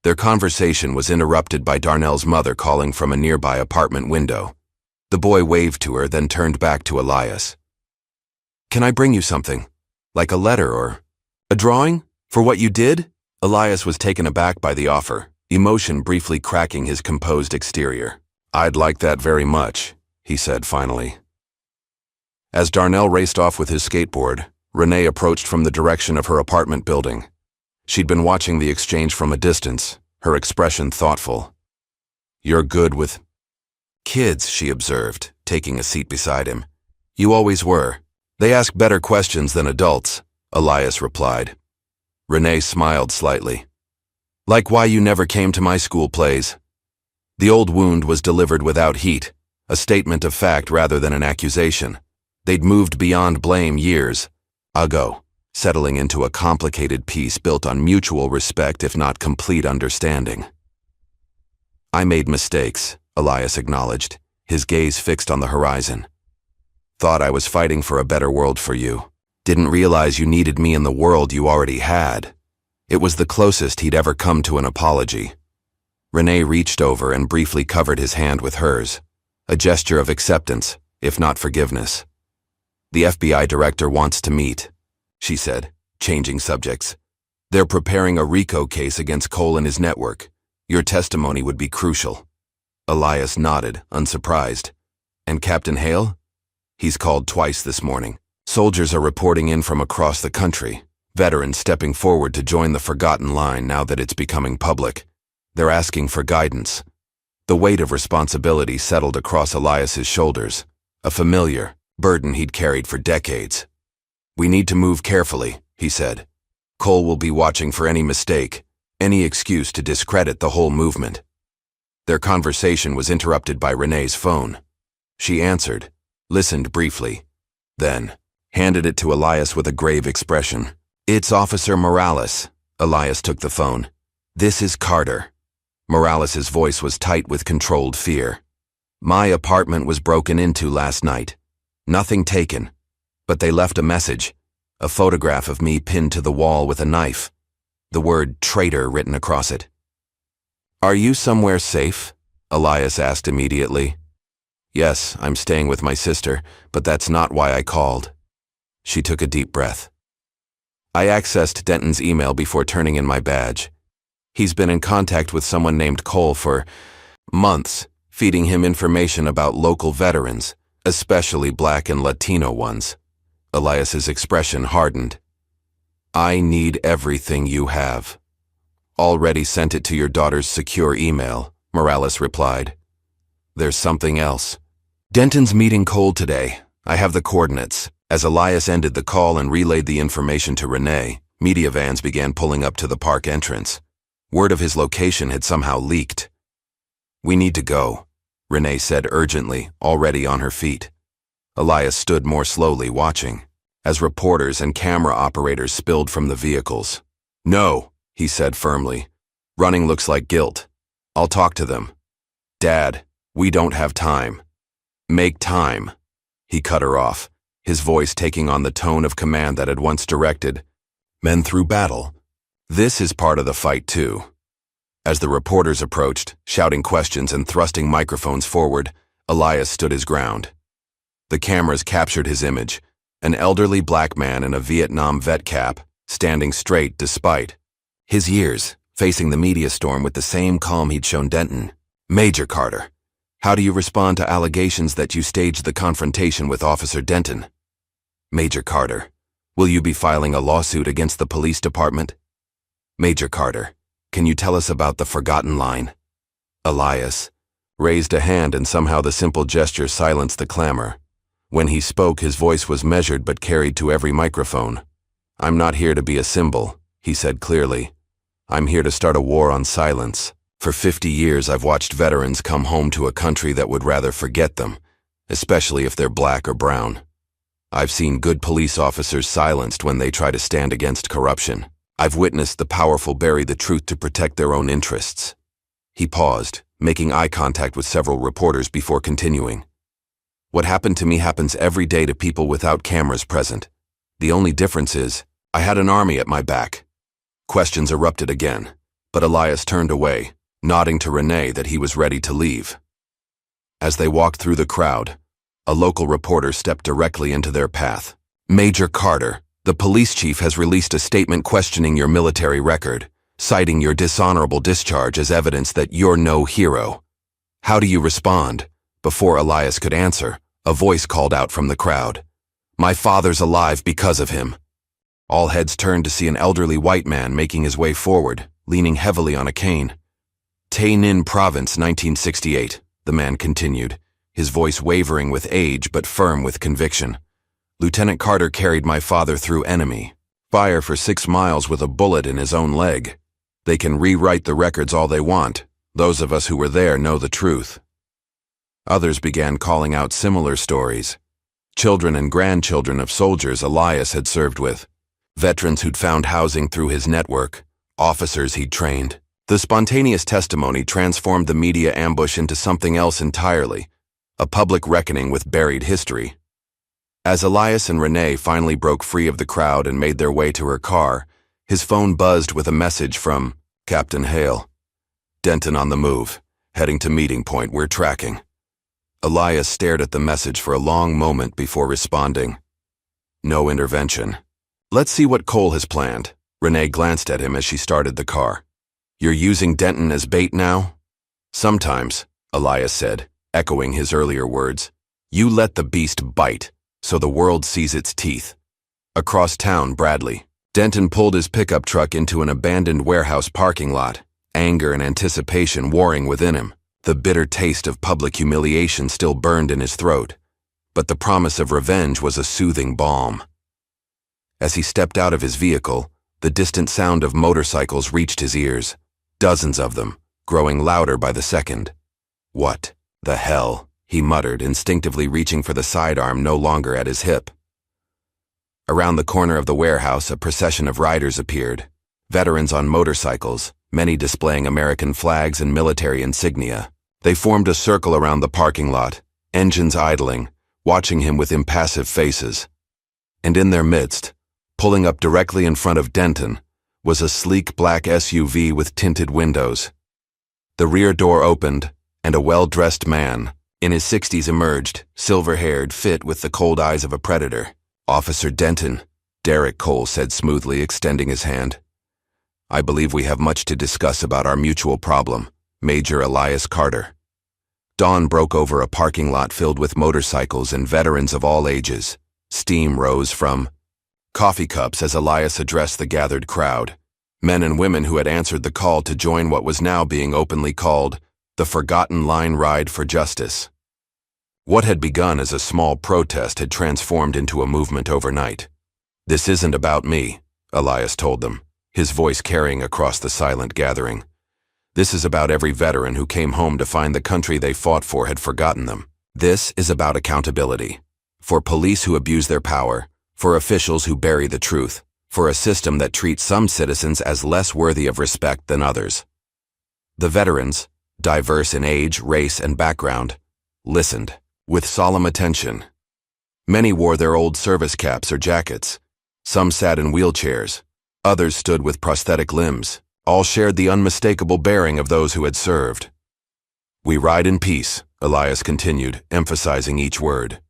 Their conversation was interrupted by Darnell's mother calling from a nearby apartment window. The boy waved to her, then turned back to Elias. "Can I bring you something? Like a letter or a drawing? For what you did?" Elias was taken aback by the offer, emotion briefly cracking his composed exterior. "I'd like that very much," he said finally. As Darnell raced off with his skateboard, Renee approached from the direction of her apartment building. She'd been watching the exchange from a distance, her expression thoughtful. "You're good with kids," she observed, taking a seat beside him. "You always were. They ask better questions than adults," Elias replied. Renee smiled slightly. "Like why you never came to my school plays." The old wound was delivered without heat, a statement of fact rather than an accusation. They'd moved beyond blame years ago, settling into a complicated peace built on mutual respect if not complete understanding. "I made mistakes," Elias acknowledged, his gaze fixed on the horizon. "Thought I was fighting for a better world for you. Didn't realize you needed me in the world you already had. It was the closest he'd ever come to an apology. Renee reached over and briefly covered his hand with hers, a gesture of acceptance, if not forgiveness. The FBI director wants to meet, she said, changing subjects. They're preparing a RICO case against Cole and his network. Your testimony would be crucial. Elias nodded, unsurprised. And Captain Hale? He's called twice this morning. Soldiers are reporting in from across the country, veterans stepping forward to join the forgotten line now that it's becoming public. They're asking for guidance. The weight of responsibility settled across Elias's shoulders, a familiar burden he'd carried for decades. We need to move carefully, he said. Cole will be watching for any mistake, any excuse to discredit the whole movement. Their conversation was interrupted by Renee's phone. She answered, listened briefly, then handed it to Elias with a grave expression. It's Officer Morales. Elias took the phone. This is Carter. Morales's voice was tight with controlled fear. My apartment was broken into last night. Nothing taken, but they left a message, a photograph of me pinned to the wall with a knife, the word traitor written across it. Are you somewhere safe? Elias asked immediately. Yes, I'm staying with my sister, but that's not why I called. She took a deep breath. I accessed Denton's email before turning in my badge. He's been in contact with someone named Cole for months, feeding him information about local veterans, especially Black and Latino ones. Elias's expression hardened. I need everything you have. Already sent it to your daughter's secure email, Morales replied. There's something else. Denton's meeting Cole today. I have the coordinates. As Elias ended the call and relayed the information to Renee, media vans began pulling up to the park entrance. Word of his location had somehow leaked. We need to go, Renee said urgently, already on her feet. Elias stood more slowly, watching, as reporters and camera operators spilled from the vehicles. No, he said firmly. Running looks like guilt. I'll talk to them. Dad, we don't have time. Make time. He cut her off, his voice taking on the tone of command that had once directed men through battle. This is part of the fight, too. As the reporters approached, shouting questions and thrusting microphones forward, Elias stood his ground. The cameras captured his image, an elderly Black man in a Vietnam vet cap, standing straight despite his years, facing the media storm with the same calm he'd shown Denton. Major Carter, how do you respond to allegations that you staged the confrontation with Officer Denton? Major Carter, will you be filing a lawsuit against the police department? Major Carter, can you tell us about the forgotten line? Elias raised a hand, and somehow the simple gesture silenced the clamor. When he spoke, his voice was measured but carried to every microphone. I'm not here to be a symbol, he said clearly. I'm here to start a war on silence. For 50 years, I've watched veterans come home to a country that would rather forget them, especially if they're Black or brown. I've seen good police officers silenced when they try to stand against corruption. I've witnessed the powerful bury the truth to protect their own interests. He paused, making eye contact with several reporters before continuing. What happened to me happens every day to people without cameras present. The only difference is, I had an army at my back. Questions erupted again, but Elias turned away, nodding to Renee that he was ready to leave. As they walked through the crowd, a local reporter stepped directly into their path. Major Carter, the police chief has released a statement questioning your military record, citing your dishonorable discharge as evidence that you're no hero. How do you respond? Before Elias could answer, a voice called out from the crowd. My father's alive because of him. All heads turned to see an elderly white man making his way forward, leaning heavily on a cane. Tay Ninh Province, 1968, the man continued, his voice wavering with age but firm with conviction. Lieutenant Carter carried my father through enemy fire for 6 miles with a bullet in his own leg. They can rewrite the records all they want. Those of us who were there know the truth. Others began calling out similar stories. Children and grandchildren of soldiers Elias had served with, veterans who'd found housing through his network, officers he'd trained. The spontaneous testimony transformed the media ambush into something else entirely, a public reckoning with buried history. As Elias and Renee finally broke free of the crowd and made their way to her car, his phone buzzed with a message from Captain Hale. "Denton on the move. Heading to meeting point, we're tracking." Elias stared at the message for a long moment before responding. "No intervention. Let's see what Cole has planned." Renee glanced at him as she started the car. "You're using Denton as bait now?" "Sometimes," Elias said, echoing his earlier words. "You let the beast bite, so the world sees its teeth." Across town, Bradley. Denton pulled his pickup truck into an abandoned warehouse parking lot, anger and anticipation warring within him. The bitter taste of public humiliation still burned in his throat, but the promise of revenge was a soothing balm. As he stepped out of his vehicle, the distant sound of motorcycles reached his ears, dozens of them, growing louder by the second. "What the hell?" he muttered, instinctively reaching for the sidearm no longer at his hip. Around the corner of the warehouse, a procession of riders appeared, veterans on motorcycles, many displaying American flags and military insignia. They formed a circle around the parking lot, engines idling, watching him with impassive faces. And in their midst, pulling up directly in front of Denton, was a sleek black SUV with tinted windows. The rear door opened, and a well-dressed man, in his 60s, emerged, silver-haired, fit with the cold eyes of a predator. "Officer Denton," Derek Cole said smoothly, extending his hand. "I believe we have much to discuss about our mutual problem, Major Elias Carter." Dawn broke over a parking lot filled with motorcycles and veterans of all ages. Steam rose from coffee cups as Elias addressed the gathered crowd, men and women who had answered the call to join what was now being openly called the Forgotten Line Ride for Justice. What had begun as a small protest had transformed into a movement overnight. "This isn't about me," Elias told them, his voice carrying across the silent gathering. "This is about every veteran who came home to find the country they fought for had forgotten them. This is about accountability. For police who abuse their power, for officials who bury the truth, for a system that treats some citizens as less worthy of respect than others." The veterans, diverse in age, race, and background, listened with solemn attention. Many wore their old service caps or jackets. Some sat in wheelchairs. Others stood with prosthetic limbs. All shared the unmistakable bearing of those who had served. "We ride in peace," Elias continued, emphasizing each word.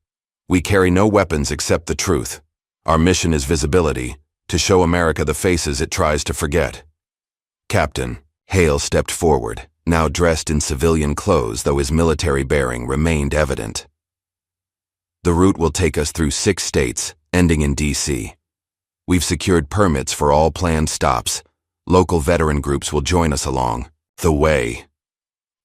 "We carry no weapons except the truth. Our mission is visibility, to show America the faces it tries to forget." Captain Hale stepped forward, now dressed in civilian clothes, though his military bearing remained evident. "The route will take us through 6 states, ending in D.C. We've secured permits for all planned stops. Local veteran groups will join us along the way."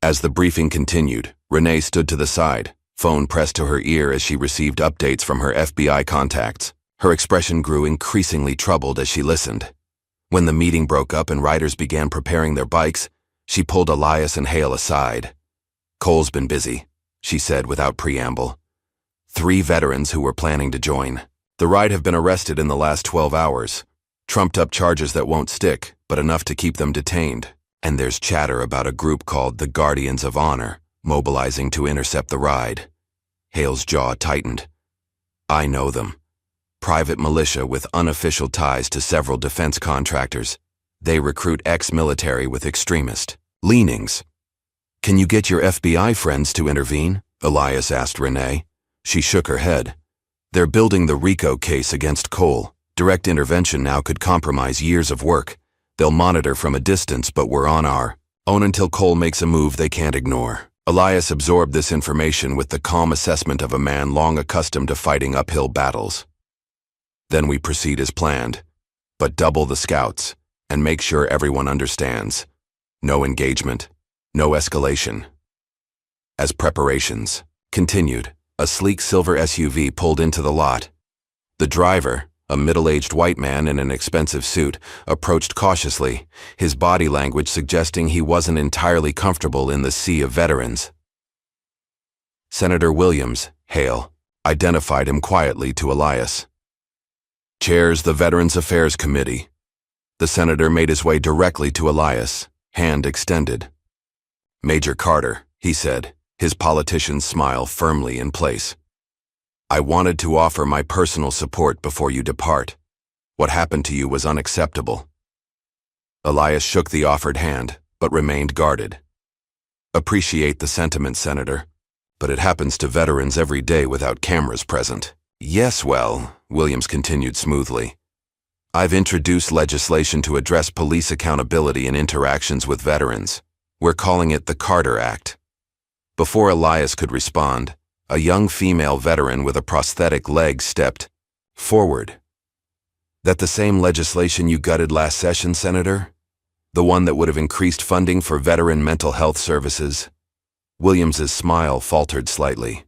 As the briefing continued, Renee stood to the side, phone pressed to her ear as she received updates from her FBI contacts. Her expression grew increasingly troubled as she listened. When the meeting broke up and riders began preparing their bikes, she pulled Elias and Hale aside. "Cole's been busy," she said without preamble. 3 veterans who were planning to join. The ride have been arrested in the last 12 hours. Trumped-up charges that won't stick, but enough to keep them detained. And there's chatter about a group called the Guardians of Honor, mobilizing to intercept the ride. Hale's jaw tightened. "I know them. Private militia with unofficial ties to several defense contractors. They recruit ex-military with extremist leanings." "Can you get your FBI friends to intervene?" Elias asked Renee. She shook her head. "They're building the RICO case against Cole. Direct intervention now could compromise years of work. They'll monitor from a distance, but we're on our own until Cole makes a move they can't ignore." Elias absorbed this information with the calm assessment of a man long accustomed to fighting uphill battles. "Then we proceed as planned, but double the scouts and make sure everyone understands. No engagement, no escalation." As preparations continued, a sleek silver SUV pulled into the lot. The driver, a middle-aged white man in an expensive suit, approached cautiously, his body language suggesting he wasn't entirely comfortable in the sea of veterans. Senator Williams, Hale, identified him quietly to Elias. "Chairs the Veterans Affairs Committee." The senator made his way directly to Elias, hand extended. "Major Carter," he said, his politician's smile firmly in place. I wanted to offer my personal support before you depart. What happened to you was unacceptable. Elias shook the offered hand, but remained guarded. Appreciate the sentiment, Senator, but it happens to veterans every day without cameras present. Yes, well, Williams continued smoothly. I've introduced legislation to address police accountability in interactions with veterans. We're calling it the Carter Act. Before Elias could respond, a young female veteran with a prosthetic leg stepped forward. That the same legislation you gutted last session, Senator? The one that would have increased funding for veteran mental health services? Williams's smile faltered slightly.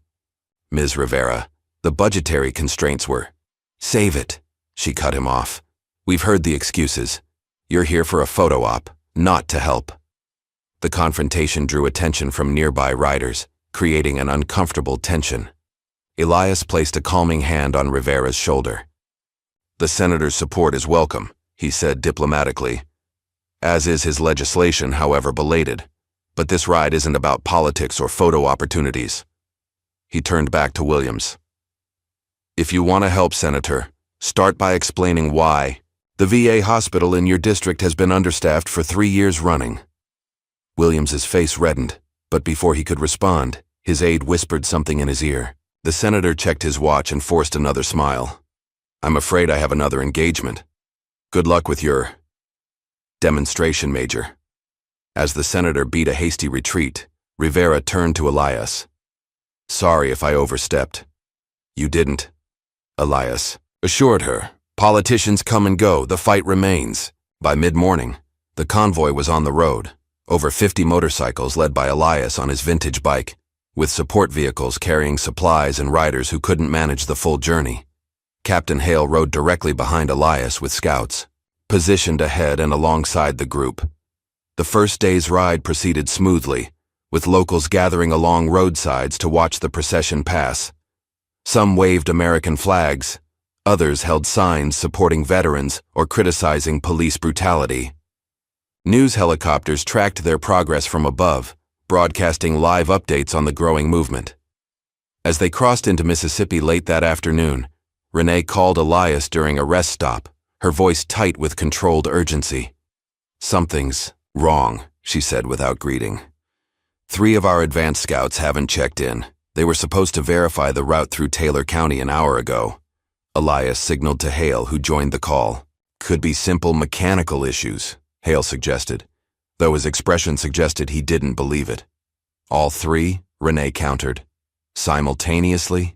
Ms. Rivera, the budgetary constraints were. Save it, she cut him off. We've heard the excuses. You're here for a photo op, not to help. The confrontation drew attention from nearby riders, creating an uncomfortable tension. Elias placed a calming hand on Rivera's shoulder. The senator's support is welcome, he said diplomatically. As is his legislation, however belated. But this ride isn't about politics or photo opportunities. He turned back to Williams. If you want to help, Senator, start by explaining why. The VA hospital in your district has been understaffed for 3 years running. Williams's face reddened, but before he could respond, his aide whispered something in his ear. The senator checked his watch and forced another smile. I'm afraid I have another engagement. Good luck with your demonstration, Major. As the senator beat a hasty retreat, Rivera turned to Elias. Sorry if I overstepped. You didn't, Elias assured her. Politicians come and go, the fight remains. By mid-morning, the convoy was on the road, over 50 motorcycles led by Elias on his vintage bike, with support vehicles carrying supplies and riders who couldn't manage the full journey. Captain Hale rode directly behind Elias with scouts, positioned ahead and alongside the group. The first day's ride proceeded smoothly, with locals gathering along roadsides to watch the procession pass. Some waved American flags, others held signs supporting veterans or criticizing police brutality. News helicopters tracked their progress from above, broadcasting live updates on the growing movement. As they crossed into Mississippi late that afternoon, Renee called Elias during a rest stop, her voice tight with controlled urgency. Something's wrong, she said without greeting. 3 of our advance scouts haven't checked in. They were supposed to verify the route through Taylor County an hour ago. Elias signaled to Hale, who joined the call. Could be simple mechanical issues, Hale suggested, though his expression suggested he didn't believe it. All 3, Renee countered. Simultaneously?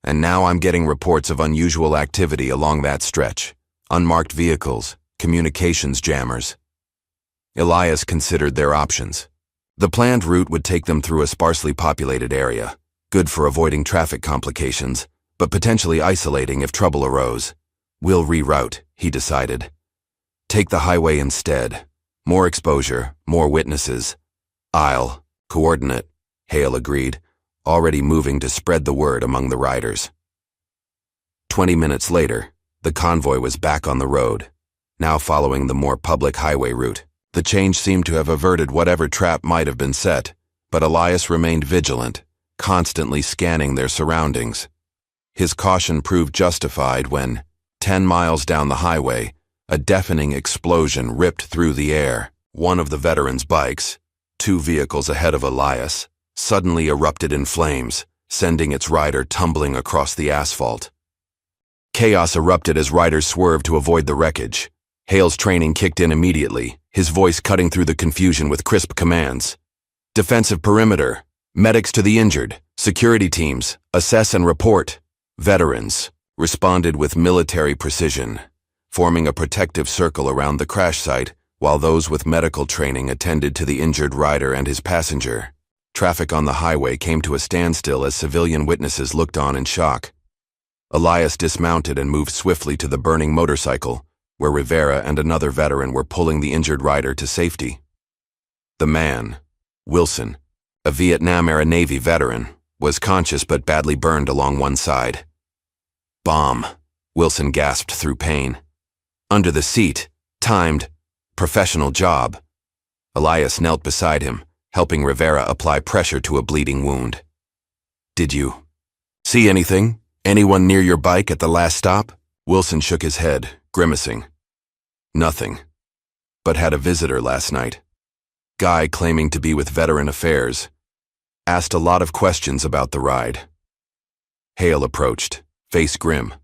And now I'm getting reports of unusual activity along that stretch. Unmarked vehicles, communications jammers. Elias considered their options. The planned route would take them through a sparsely populated area, good for avoiding traffic complications, but potentially isolating if trouble arose. We'll reroute, he decided. Take the highway instead. More exposure, more witnesses. I'll coordinate, Hale agreed, already moving to spread the word among the riders. 20 minutes later, the convoy was back on the road, now following the more public highway route. The change seemed to have averted whatever trap might have been set, but Elias remained vigilant, constantly scanning their surroundings. His caution proved justified when, 10 miles down the highway, a deafening explosion ripped through the air. One of the veterans' bikes, 2 vehicles ahead of Elias, suddenly erupted in flames, sending its rider tumbling across the asphalt. Chaos erupted as riders swerved to avoid the wreckage. Hale's training kicked in immediately, his voice cutting through the confusion with crisp commands. Defensive perimeter, medics to the injured, security teams, assess and report. Veterans responded with military precision, forming a protective circle around the crash site, while those with medical training attended to the injured rider and his passenger. Traffic on the highway came to a standstill as civilian witnesses looked on in shock. Elias dismounted and moved swiftly to the burning motorcycle, where Rivera and another veteran were pulling the injured rider to safety. The man, Wilson, a Vietnam-era Navy veteran, was conscious but badly burned along one side. Bomb, Wilson gasped through pain. Under the seat, timed, professional job. Elias knelt beside him, helping Rivera apply pressure to a bleeding wound. Did you see anything? Anyone near your bike at the last stop? Wilson shook his head, grimacing. Nothing. But had a visitor last night. Guy claiming to be with Veteran Affairs. Asked a lot of questions about the ride. Hale approached, face grim.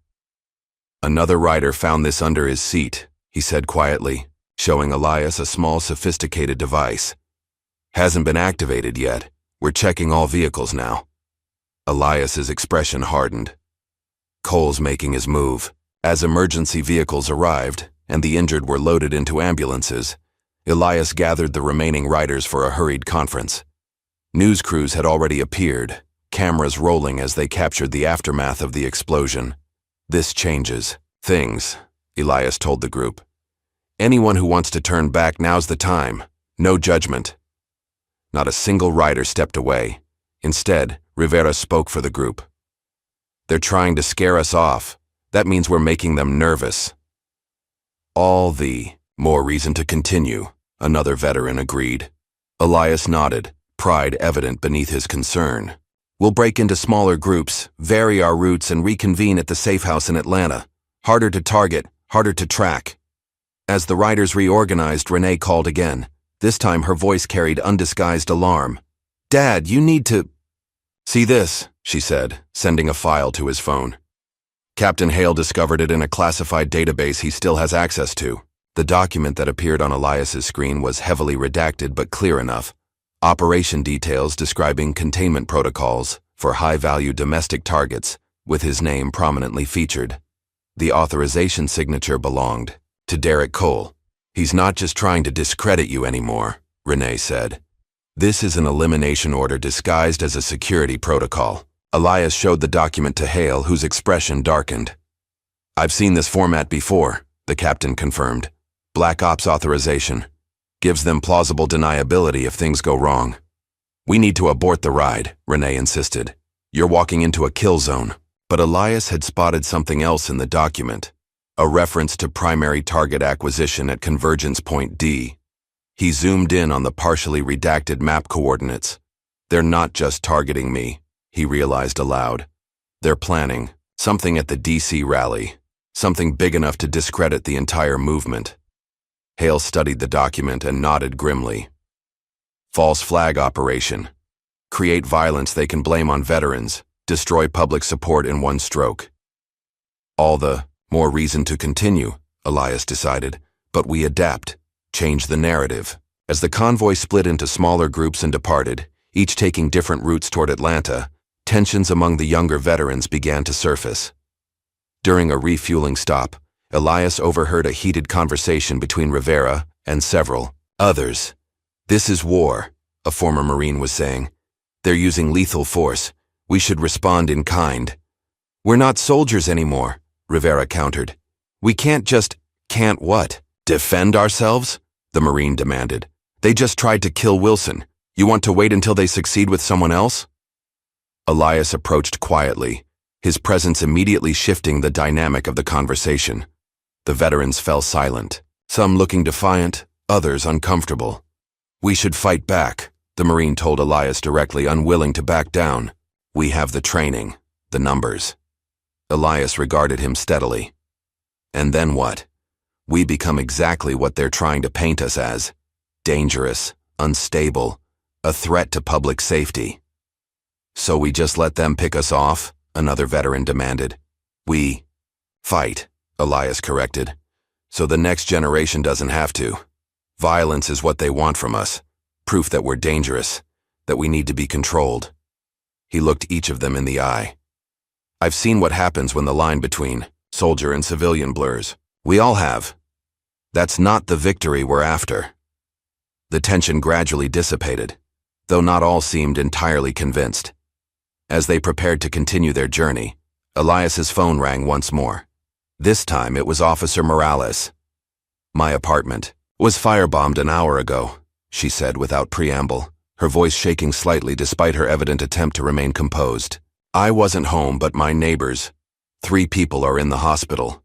Another rider found this under his seat, he said quietly, showing Elias a small sophisticated device. Hasn't been activated yet. We're checking all vehicles now. Elias's expression hardened. Cole's making his move. As emergency vehicles arrived and the injured were loaded into ambulances, Elias gathered the remaining riders for a hurried conference. News crews had already appeared, cameras rolling as they captured the aftermath of the explosion. This changes things, Elias told the group. Anyone who wants to turn back, now's the time. No judgment. Not a single rider stepped away. Instead, Rivera spoke for the group. They're trying to scare us off. That means we're making them nervous. All the more reason to continue, another veteran agreed. Elias nodded, pride evident beneath his concern. We'll break into smaller groups, vary our routes, and reconvene at the safe house in Atlanta. Harder to target, harder to track. As the riders reorganized, Renee called again. This time her voice carried undisguised alarm. Dad, you need to... See this, she said, sending a file to his phone. Captain Hale discovered it in a classified database he still has access to. The document that appeared on Elias's screen was heavily redacted but clear enough. Operation details describing containment protocols for high-value domestic targets, with his name prominently featured. The authorization signature belonged to Derek Cole. He's not just trying to discredit you anymore, Renee said. This is an elimination order disguised as a security protocol. Elias showed the document to Hale, whose expression darkened. I've seen this format before, the captain confirmed. Black Ops authorization. Gives them plausible deniability if things go wrong. We need to abort the ride, Renee insisted. You're walking into a kill zone. But Elias had spotted something else in the document. A reference to primary target acquisition at Convergence Point D. He zoomed in on the partially redacted map coordinates. They're not just targeting me, he realized aloud. They're planning something at the DC rally, something big enough to discredit the entire movement. Hale studied the document and nodded grimly. False flag operation. Create violence they can blame on veterans, destroy public support in one stroke. All the more reason to continue, Elias decided, but we adapt, change the narrative. As the convoy split into smaller groups and departed, each taking different routes toward Atlanta, tensions among the younger veterans began to surface. During a refueling stop, Elias overheard a heated conversation between Rivera and several others. This is war, a former Marine was saying. They're using lethal force. We should respond in kind. We're not soldiers anymore, Rivera countered. We can't what? Defend ourselves? The Marine demanded. They just tried to kill Wilson. You want to wait until they succeed with someone else? Elias approached quietly, his presence immediately shifting the dynamic of the conversation. The veterans fell silent, some looking defiant, others uncomfortable. We should fight back, the Marine told Elias directly, unwilling to back down. We have the training, the numbers. Elias regarded him steadily. And then what? We become exactly what they're trying to paint us as. Dangerous, unstable, a threat to public safety. So we just let them pick us off? Another veteran demanded. We fight, Elias corrected. So the next generation doesn't have to. Violence is what they want from us. Proof that we're dangerous, that we need to be controlled. He looked each of them in the eye. I've seen what happens when the line between soldier and civilian blurs. We all have. That's not the victory we're after. The tension gradually dissipated, though not all seemed entirely convinced. As they prepared to continue their journey, Elias's phone rang once more. This time it was Officer Morales. My apartment was firebombed an hour ago, she said without preamble, her voice shaking slightly despite her evident attempt to remain composed. I wasn't home, but my neighbors. 3 people are in the hospital.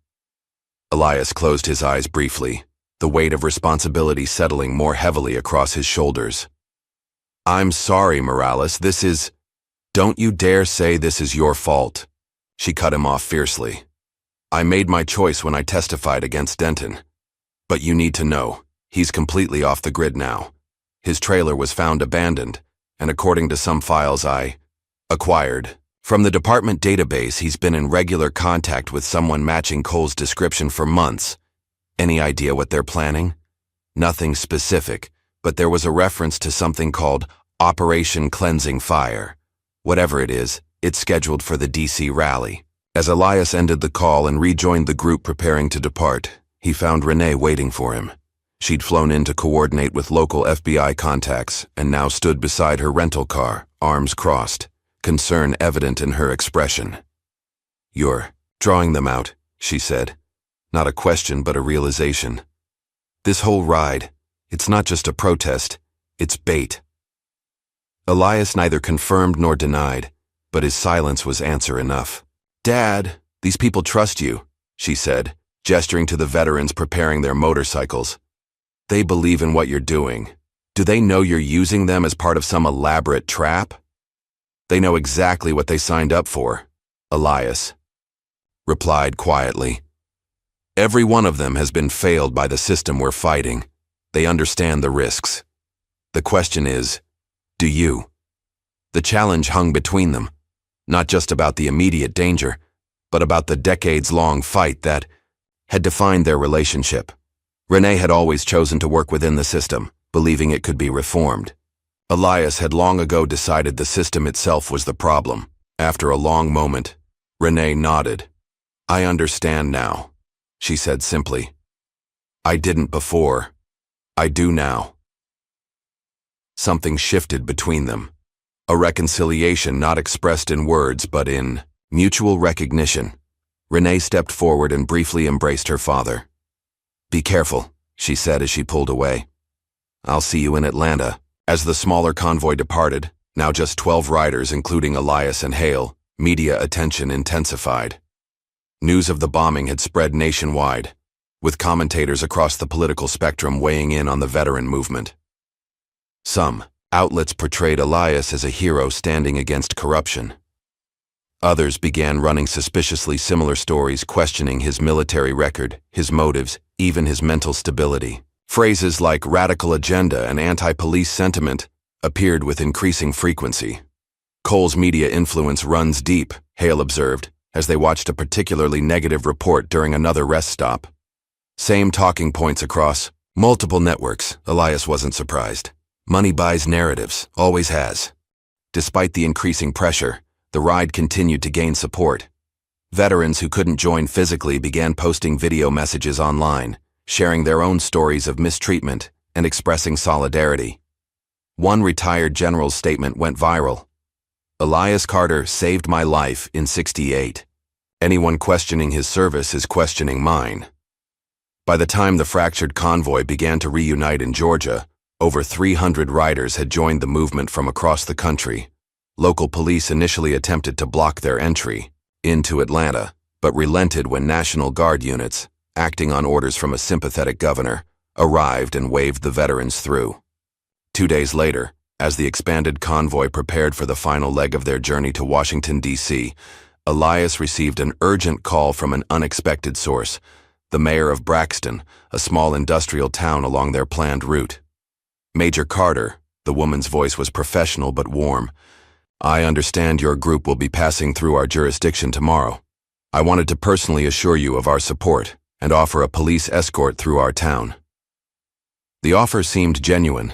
Elias closed his eyes briefly, the weight of responsibility settling more heavily across his shoulders. I'm sorry, Morales, Don't you dare say this is your fault, She cut him off fiercely. I made my choice when I testified against Denton. But you need to know, he's completely off the grid now. His trailer was found abandoned, and according to some files I acquired from the department database, he's been in regular contact with someone matching Cole's description for months. Any idea what they're planning? Nothing specific, but there was a reference to something called Operation Cleansing Fire. Whatever it is, it's scheduled for the DC rally. As Elias ended the call and rejoined the group preparing to depart, he found Renee waiting for him. She'd flown in to coordinate with local FBI contacts and now stood beside her rental car, arms crossed, concern evident in her expression. "You're drawing them out," she said. Not a question, but a realization. "This whole ride, it's not just a protest, it's bait." Elias neither confirmed nor denied, but his silence was answer enough. "Dad, these people trust you," she said, gesturing to the veterans preparing their motorcycles. "They believe in what you're doing. Do they know you're using them as part of some elaborate trap?" "They know exactly what they signed up for," Elias replied quietly. "Every one of them has been failed by the system we're fighting. They understand the risks. The question is, do you?" The challenge hung between them, not just about the immediate danger, but about the decades-long fight that had defined their relationship. Renee had always chosen to work within the system, believing it could be reformed. Elias had long ago decided the system itself was the problem. After a long moment, Renee nodded. "I understand now," she said simply. "I didn't before. I do now." Something shifted between them. A reconciliation not expressed in words but in mutual recognition. Renee stepped forward and briefly embraced her father. "Be careful," she said as she pulled away. "I'll see you in Atlanta." As the smaller convoy departed, now just 12 riders including Elias and Hale, media attention intensified. News of the bombing had spread nationwide, with commentators across the political spectrum weighing in on the veteran movement. Some outlets portrayed Elias as a hero standing against corruption. Others began running suspiciously similar stories questioning his military record, his motives, even his mental stability. Phrases like radical agenda and anti-police sentiment appeared with increasing frequency. Cole's media influence runs deep, Hale observed, as they watched a particularly negative report during another rest stop. Same talking points across multiple networks, Elias wasn't surprised. Money buys narratives, always has. Despite the increasing pressure, the ride continued to gain support. Veterans who couldn't join physically began posting video messages online, sharing their own stories of mistreatment and expressing solidarity. One retired general's statement went viral. "Elias Carter saved my life in '68. Anyone questioning his service is questioning mine." By the time the fractured convoy began to reunite in Georgia, over 300 riders had joined the movement from across the country. Local police initially attempted to block their entry into Atlanta, but relented when National Guard units, acting on orders from a sympathetic governor, arrived and waved the veterans through. 2 days later, as the expanded convoy prepared for the final leg of their journey to Washington, D.C., Elias received an urgent call from an unexpected source, the mayor of Braxton, a small industrial town along their planned route. "Major Carter," the woman's voice was professional but warm, "I understand your group will be passing through our jurisdiction tomorrow. I wanted to personally assure you of our support and offer a police escort through our town." The offer seemed genuine,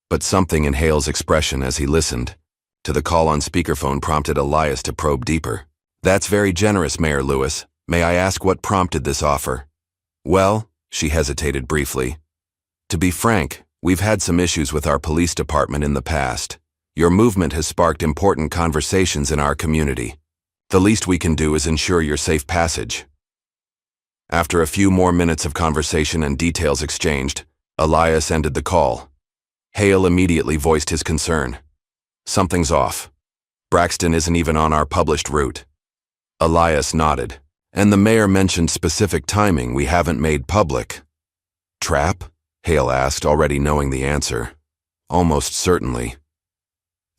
but something in Hale's expression as he listened to the call on speakerphone prompted Elias to probe deeper. "That's very generous, Mayor Lewis. May I ask what prompted this offer?" "Well," she hesitated briefly, "to be frank, we've had some issues with our police department in the past. Your movement has sparked important conversations in our community. The least we can do is ensure your safe passage." After a few more minutes of conversation and details exchanged, Elias ended the call. Hale immediately voiced his concern. "Something's off. Braxton isn't even on our published route." Elias nodded, and the mayor mentioned specific timing we haven't made public. "Trap?" Hale asked, already knowing the answer. "Almost certainly."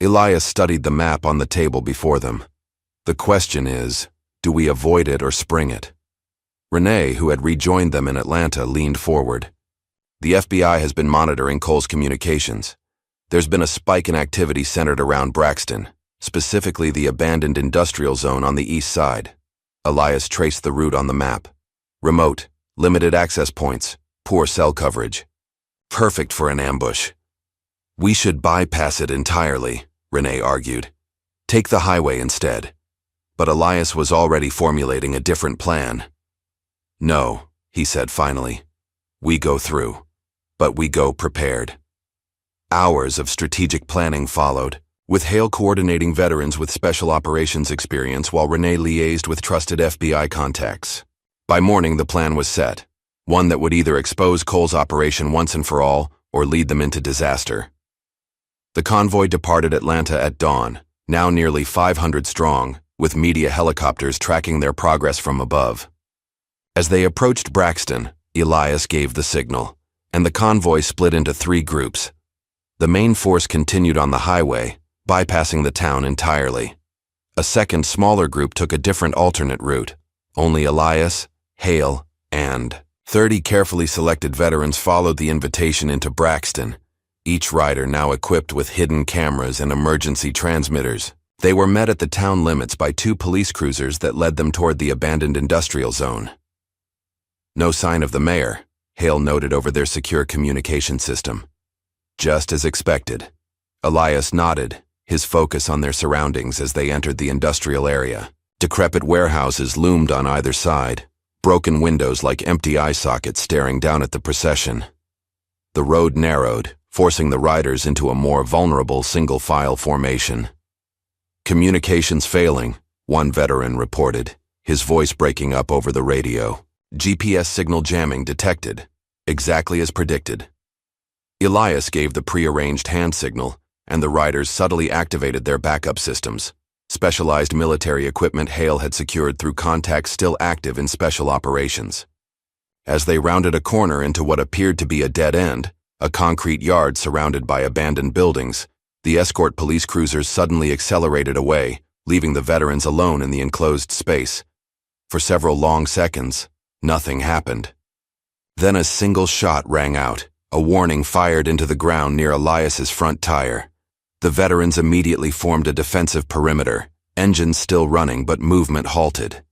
Elias studied the map on the table before them. "The question is, Do we avoid it or spring it? Renee, who had rejoined them in Atlanta, leaned forward. The FBI has been monitoring Cole's communications. There's been a spike in activity centered around Braxton, specifically the abandoned industrial zone on the east side. Elias traced the route on the map. Remote, limited access points, poor cell coverage. Perfect for an ambush. We should bypass it entirely, Renee argued. Take the highway instead. But Elias was already formulating a different plan. No, he said finally. We go through. But we go prepared. Hours of strategic planning followed, with Hale coordinating veterans with special operations experience while Renee liaised with trusted FBI contacts. By morning, the plan was set, one that would either expose Cole's operation once and for all or lead them into disaster. The convoy departed Atlanta at dawn, now nearly 500 strong, with media helicopters tracking their progress from above. As they approached Braxton, Elias gave the signal, and the convoy split into 3 groups. The main force continued on the highway, bypassing the town entirely. A second, smaller group took a different alternate route. Only Elias, Hale, and 30 carefully selected veterans followed the invitation into Braxton, each rider now equipped with hidden cameras and emergency transmitters. They were met at the town limits by 2 police cruisers that led them toward the abandoned industrial zone. No sign of the mayor, Hale noted over their secure communication system. Just as expected. Elias nodded, his focus on their surroundings as they entered the industrial area. Decrepit warehouses loomed on either side, broken windows like empty eye sockets staring down at the procession. The road narrowed, forcing the riders into a more vulnerable single-file formation. Communications failing, one veteran reported, his voice breaking up over the radio. GPS signal jamming detected, exactly as predicted. Elias gave the prearranged hand signal, and the riders subtly activated their backup systems, specialized military equipment Hale had secured through contacts still active in special operations. As they rounded a corner into what appeared to be a dead end, a concrete yard surrounded by abandoned buildings, the escort police cruisers suddenly accelerated away, leaving the veterans alone in the enclosed space. For several long seconds, nothing happened. Then a single shot rang out, a warning fired into the ground near Elias's front tire. The veterans immediately formed a defensive perimeter, engines still running but movement halted.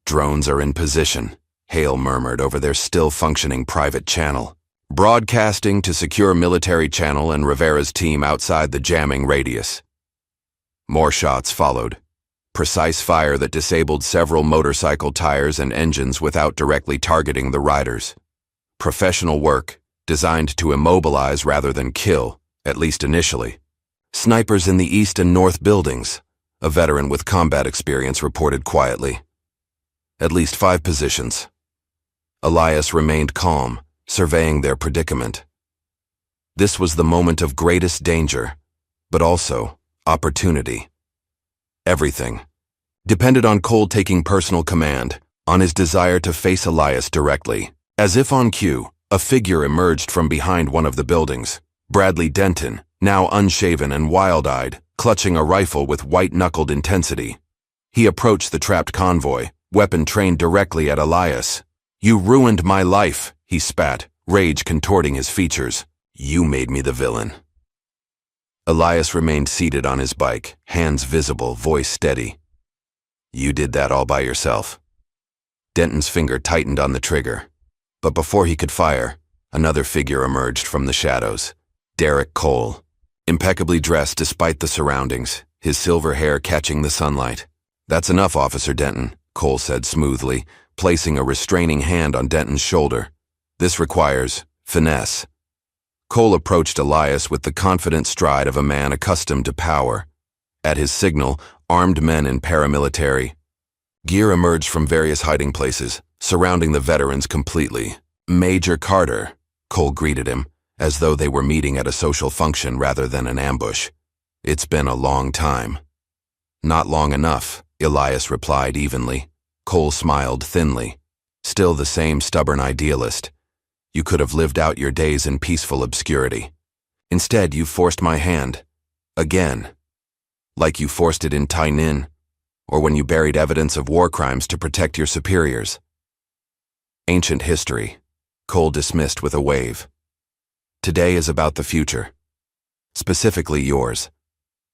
Drones are in position, Hale murmured over their still-functioning private channel. Broadcasting to secure military channel and Rivera's team outside the jamming radius. More shots followed. Precise fire that disabled several motorcycle tires and engines without directly targeting the riders. Professional work, designed to immobilize rather than kill, at least initially. Snipers in the east and north buildings, a veteran with combat experience reported quietly. At least 5 positions. Elias remained calm, surveying their predicament. This was the moment of greatest danger, but also opportunity. Everything depended on Cole taking personal command, on his desire to face Elias directly. As if on cue, a figure emerged from behind one of the buildings. Bradley Denton, now unshaven and wild-eyed, clutching a rifle with white-knuckled intensity. He approached the trapped convoy, weapon trained directly at Elias. "You ruined my life," he spat, rage contorting his features. "You made me the villain." Elias remained seated on his bike, hands visible, voice steady. "You did that all by yourself." Denton's finger tightened on the trigger. But before he could fire, another figure emerged from the shadows. Derek Cole, impeccably dressed despite the surroundings, his silver hair catching the sunlight. "That's enough, Officer Denton," Cole said smoothly, placing a restraining hand on Denton's shoulder. "This requires finesse." Cole approached Elias with the confident stride of a man accustomed to power. At his signal, armed men in paramilitary gear emerged from various hiding places, surrounding the veterans completely. "Major Carter," Cole greeted him, as though they were meeting at a social function rather than an ambush. "It's been a long time." "Not long enough," Elias replied evenly. Cole smiled thinly. "Still the same stubborn idealist. You could have lived out your days in peaceful obscurity. Instead, you forced my hand. Again. Like you forced it in Tynin." or when you buried evidence of war crimes to protect your superiors. Ancient history, Cole dismissed with a wave. Today is about the future, specifically yours,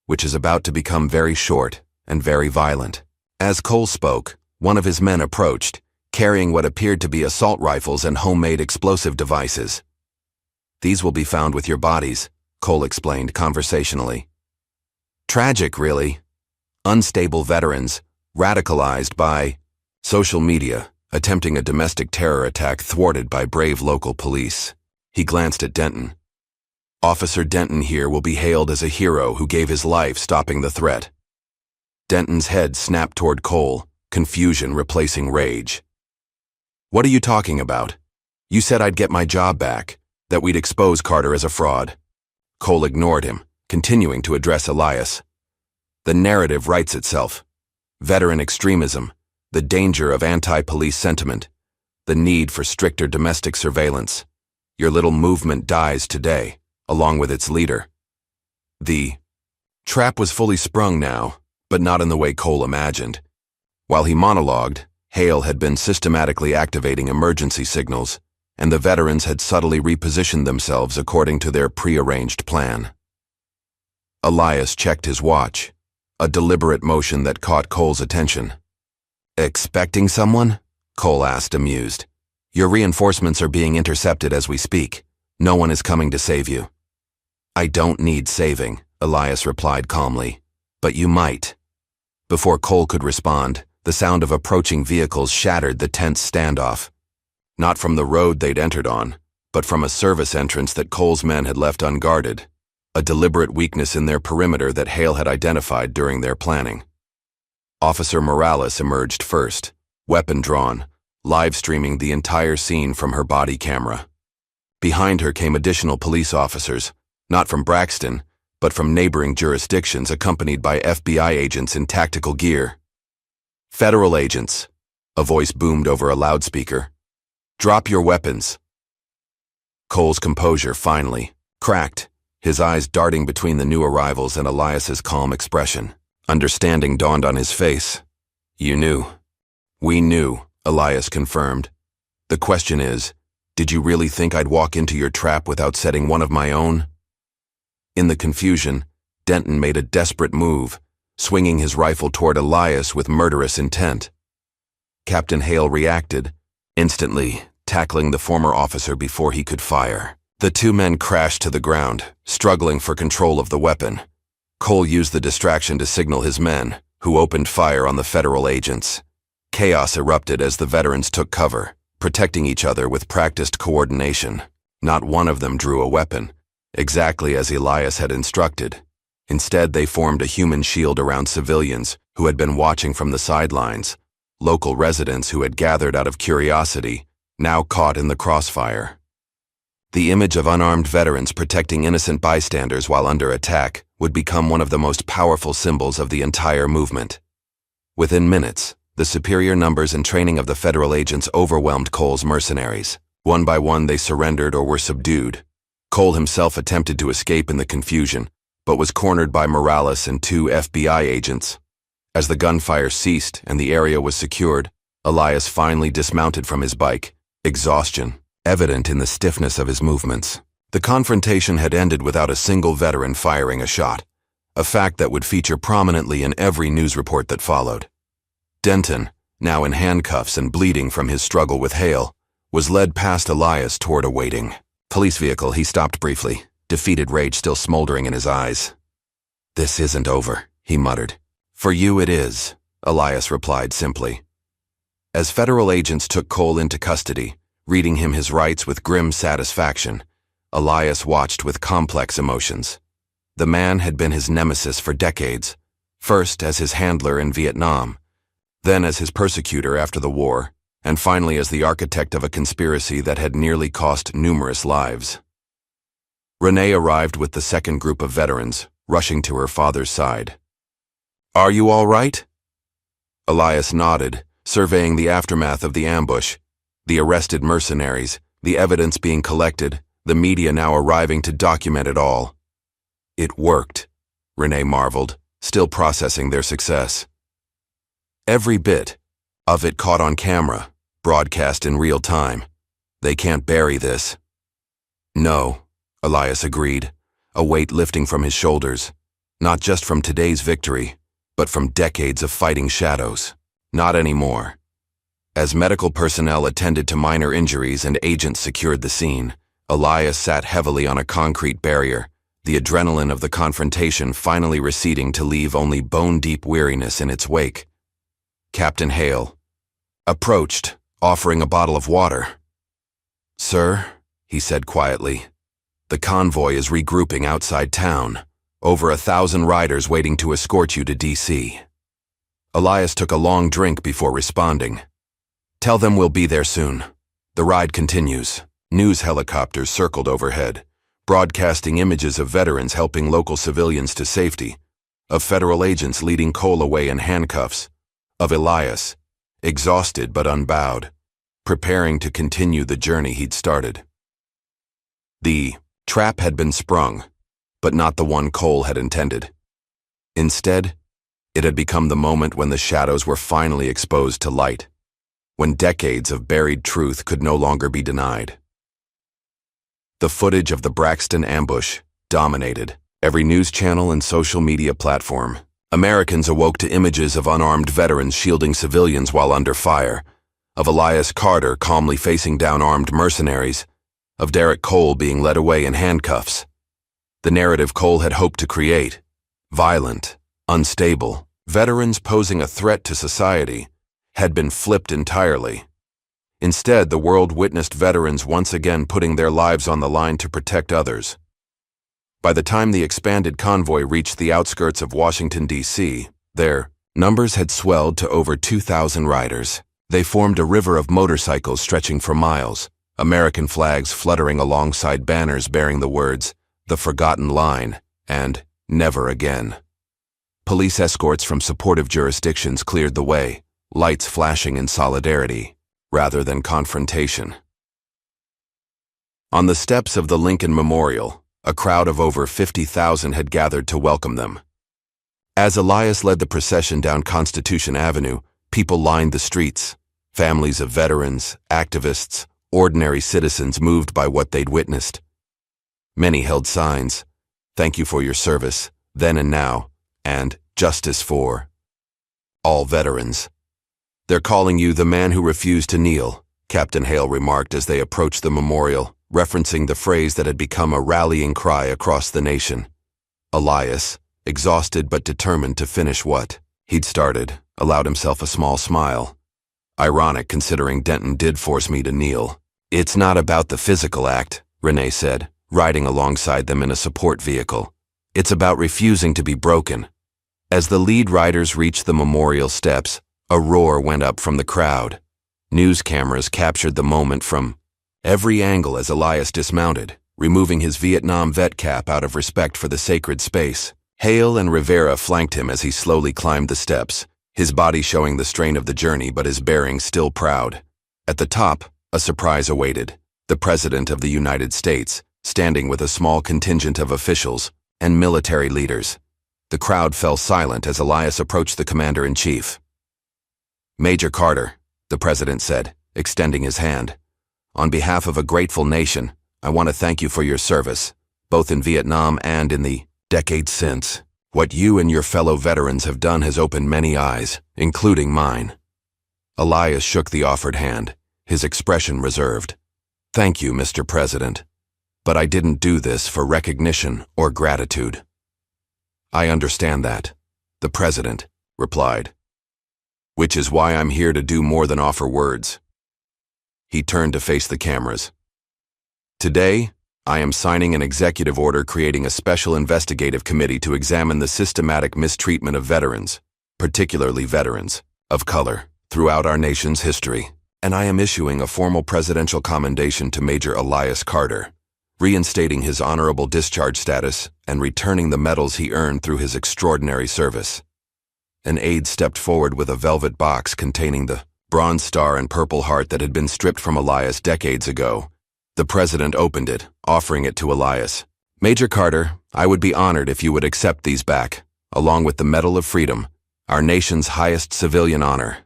which is about to become very short and very violent. As Cole spoke, one of his men approached, carrying what appeared to be assault rifles and homemade explosive devices. These will be found with your bodies, Cole explained conversationally. Tragic, really. Unstable veterans, radicalized by social media, attempting a domestic terror attack thwarted by brave local police. He glanced at Denton. Officer Denton here will be hailed as a hero who gave his life stopping the threat. Denton's head snapped toward Cole, confusion replacing rage. What are you talking about? You said I'd get my job back, that we'd expose Carter as a fraud. Cole ignored him, continuing to address Elias. The narrative writes itself. Veteran extremism, the danger of anti-police sentiment, the need for stricter domestic surveillance. Your little movement dies today, along with its leader. The trap was fully sprung now, but not in the way Cole imagined. While he monologued, Hale had been systematically activating emergency signals, and the veterans had subtly repositioned themselves according to their prearranged plan. Elias checked his watch, a deliberate motion that caught Cole's attention. Expecting someone? Cole asked, amused. Your reinforcements are being intercepted as we speak. No one is coming to save you. I don't need saving, Elias replied calmly. But you might. Before Cole could respond, the sound of approaching vehicles shattered the tense standoff. Not from the road they'd entered on, but from a service entrance that Cole's men had left unguarded, a deliberate weakness in their perimeter that Hale had identified during their planning. Officer Morales emerged first, weapon drawn, live-streaming the entire scene from her body camera. Behind her came additional police officers, not from Braxton, but from neighboring jurisdictions accompanied by FBI agents in tactical gear. Federal agents, a voice boomed over a loudspeaker. Drop your weapons. Cole's composure finally cracked, his eyes darting between the new arrivals and Elias's calm expression. Understanding dawned on his face. You knew. We knew, Elias confirmed. The question is, did you really think I'd walk into your trap without setting one of my own? In the confusion, Denton made a desperate move, swinging his rifle toward Elias with murderous intent. Captain Hale reacted, instantly tackling the former officer before he could fire. The two men crashed to the ground, struggling for control of the weapon. Cole used the distraction to signal his men, who opened fire on the federal agents. Chaos erupted as the veterans took cover, protecting each other with practiced coordination. Not one of them drew a weapon, exactly as Elias had instructed. Instead, they formed a human shield around civilians who had been watching from the sidelines, local residents who had gathered out of curiosity, now caught in the crossfire. The image of unarmed veterans protecting innocent bystanders while under attack would become one of the most powerful symbols of the entire movement. Within minutes, the superior numbers and training of the federal agents overwhelmed Cole's mercenaries. One by one, they surrendered or were subdued. Cole himself attempted to escape in the confusion, but was cornered by Morales and two FBI agents. As the gunfire ceased and the area was secured, Elias finally dismounted from his bike, exhaustion evident in the stiffness of his movements. The confrontation had ended without a single veteran firing a shot, a fact that would feature prominently in every news report that followed. Denton, now in handcuffs and bleeding from his struggle with Hale, was led past Elias toward a waiting police vehicle. He stopped briefly, defeated rage still smoldering in his eyes. This isn't over, he muttered. For you it is, Elias replied simply. As federal agents took Cole into custody, reading him his rights with grim satisfaction, Elias watched with complex emotions. The man had been his nemesis for decades, first as his handler in Vietnam, then as his persecutor after the war, and finally as the architect of a conspiracy that had nearly cost numerous lives. Renee arrived with the second group of veterans, rushing to her father's side. Are you all right? Elias nodded, surveying the aftermath of the ambush. The arrested mercenaries, the evidence being collected, the media now arriving to document it all. It worked, Renee marveled, still processing their success. Every bit of it caught on camera, broadcast in real time. They can't bury this. No, Elias agreed, a weight lifting from his shoulders. Not just from today's victory, but from decades of fighting shadows. Not anymore. As medical personnel attended to minor injuries and agents secured the scene, Elias sat heavily on a concrete barrier, the adrenaline of the confrontation finally receding to leave only bone-deep weariness in its wake. Captain Hale approached, offering a bottle of water. "Sir," he said quietly, "the convoy is regrouping outside town. Over 1,000 riders waiting to escort you to D.C. Elias took a long drink before responding. "Tell them we'll be there soon." The ride continues. News helicopters circled overhead, broadcasting images of veterans helping local civilians to safety, of federal agents leading Cole away in handcuffs, of Elias, exhausted but unbowed, preparing to continue the journey he'd started. The trap had been sprung, but not the one Cole had intended. Instead, it had become the moment when the shadows were finally exposed to light, when decades of buried truth could no longer be denied. The footage of the Braxton ambush dominated every news channel and social media platform. Americans awoke to images of unarmed veterans shielding civilians while under fire, of Elias Carter calmly facing down armed mercenaries, of Derek Cole being led away in handcuffs. The narrative Cole had hoped to create, violent, unstable, veterans posing a threat to society, had been flipped entirely. Instead, the world witnessed veterans once again putting their lives on the line to protect others. By the time the expanded convoy reached the outskirts of Washington, D.C., their numbers had swelled to over 2,000 riders. They formed a river of motorcycles stretching for miles, American flags fluttering alongside banners bearing the words, "The Forgotten Line," and "Never Again." Police escorts from supportive jurisdictions cleared the way, lights flashing in solidarity, rather than confrontation. On the steps of the Lincoln Memorial, a crowd of over 50,000 had gathered to welcome them. As Elias led the procession down Constitution Avenue, people lined the streets, families of veterans, activists, ordinary citizens moved by what they'd witnessed. Many held signs, "Thank you for your service, then and now," and "Justice for all veterans." "They're calling you the man who refused to kneel," Captain Hale remarked as they approached the memorial, referencing the phrase that had become a rallying cry across the nation. Elias, exhausted but determined to finish what he'd started, allowed himself a small smile. "Ironic considering Denton did force me to kneel." "It's not about the physical act," Renee said, riding alongside them in a support vehicle. "It's about refusing to be broken." As the lead riders reached the memorial steps, a roar went up from the crowd. News cameras captured the moment from every angle as Elias dismounted, removing his Vietnam vet cap out of respect for the sacred space. Hale and Rivera flanked him as he slowly climbed the steps, his body showing the strain of the journey but his bearing still proud. At the top, a surprise awaited. The President of the United States, standing with a small contingent of officials and military leaders. The crowd fell silent as Elias approached the Commander-in-Chief. "Major Carter," the President said, extending his hand. "On behalf of a grateful nation, I want to thank you for your service, both in Vietnam and in the decades since. What you and your fellow veterans have done has opened many eyes, including mine." Elias shook the offered hand, his expression reserved. "Thank you, Mr. President. But I didn't do this for recognition or gratitude." "I understand that," the President replied. "Which is why I'm here to do more than offer words." He turned to face the cameras. "Today, I am signing an executive order creating a special investigative committee to examine the systematic mistreatment of veterans, particularly veterans of color, throughout our nation's history. And I am issuing a formal presidential commendation to Major Elias Carter, reinstating his honorable discharge status and returning the medals he earned through his extraordinary service." An aide stepped forward with a velvet box containing the Bronze Star and Purple Heart that had been stripped from Elias decades ago. The President opened it, offering it to Elias. "Major Carter, I would be honored if you would accept these back, along with the Medal of Freedom, Our nation's highest civilian honor.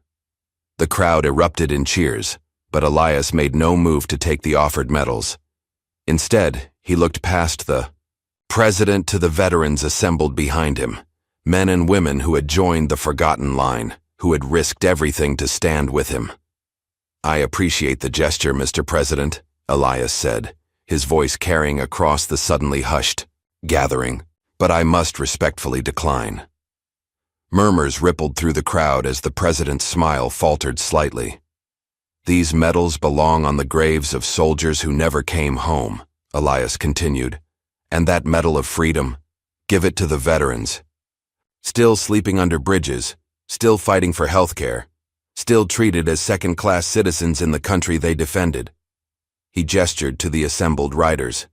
The crowd erupted in cheers, but Elias made no move to take the offered medals. Instead, he looked past the president to the veterans assembled behind him, men and women who had joined the forgotten line, who had risked everything to stand with him. "I appreciate the gesture, Mr. President," Elias said, his voice carrying across the suddenly hushed gathering, "but I must respectfully decline." Murmurs rippled through the crowd as the president's smile faltered slightly. "These medals belong on the graves of soldiers who never came home," Elias continued. "And that medal of freedom, give it to the veterans. Still sleeping under bridges, still fighting for health care, still treated as second-class citizens in the country they defended." He gestured to the assembled riders.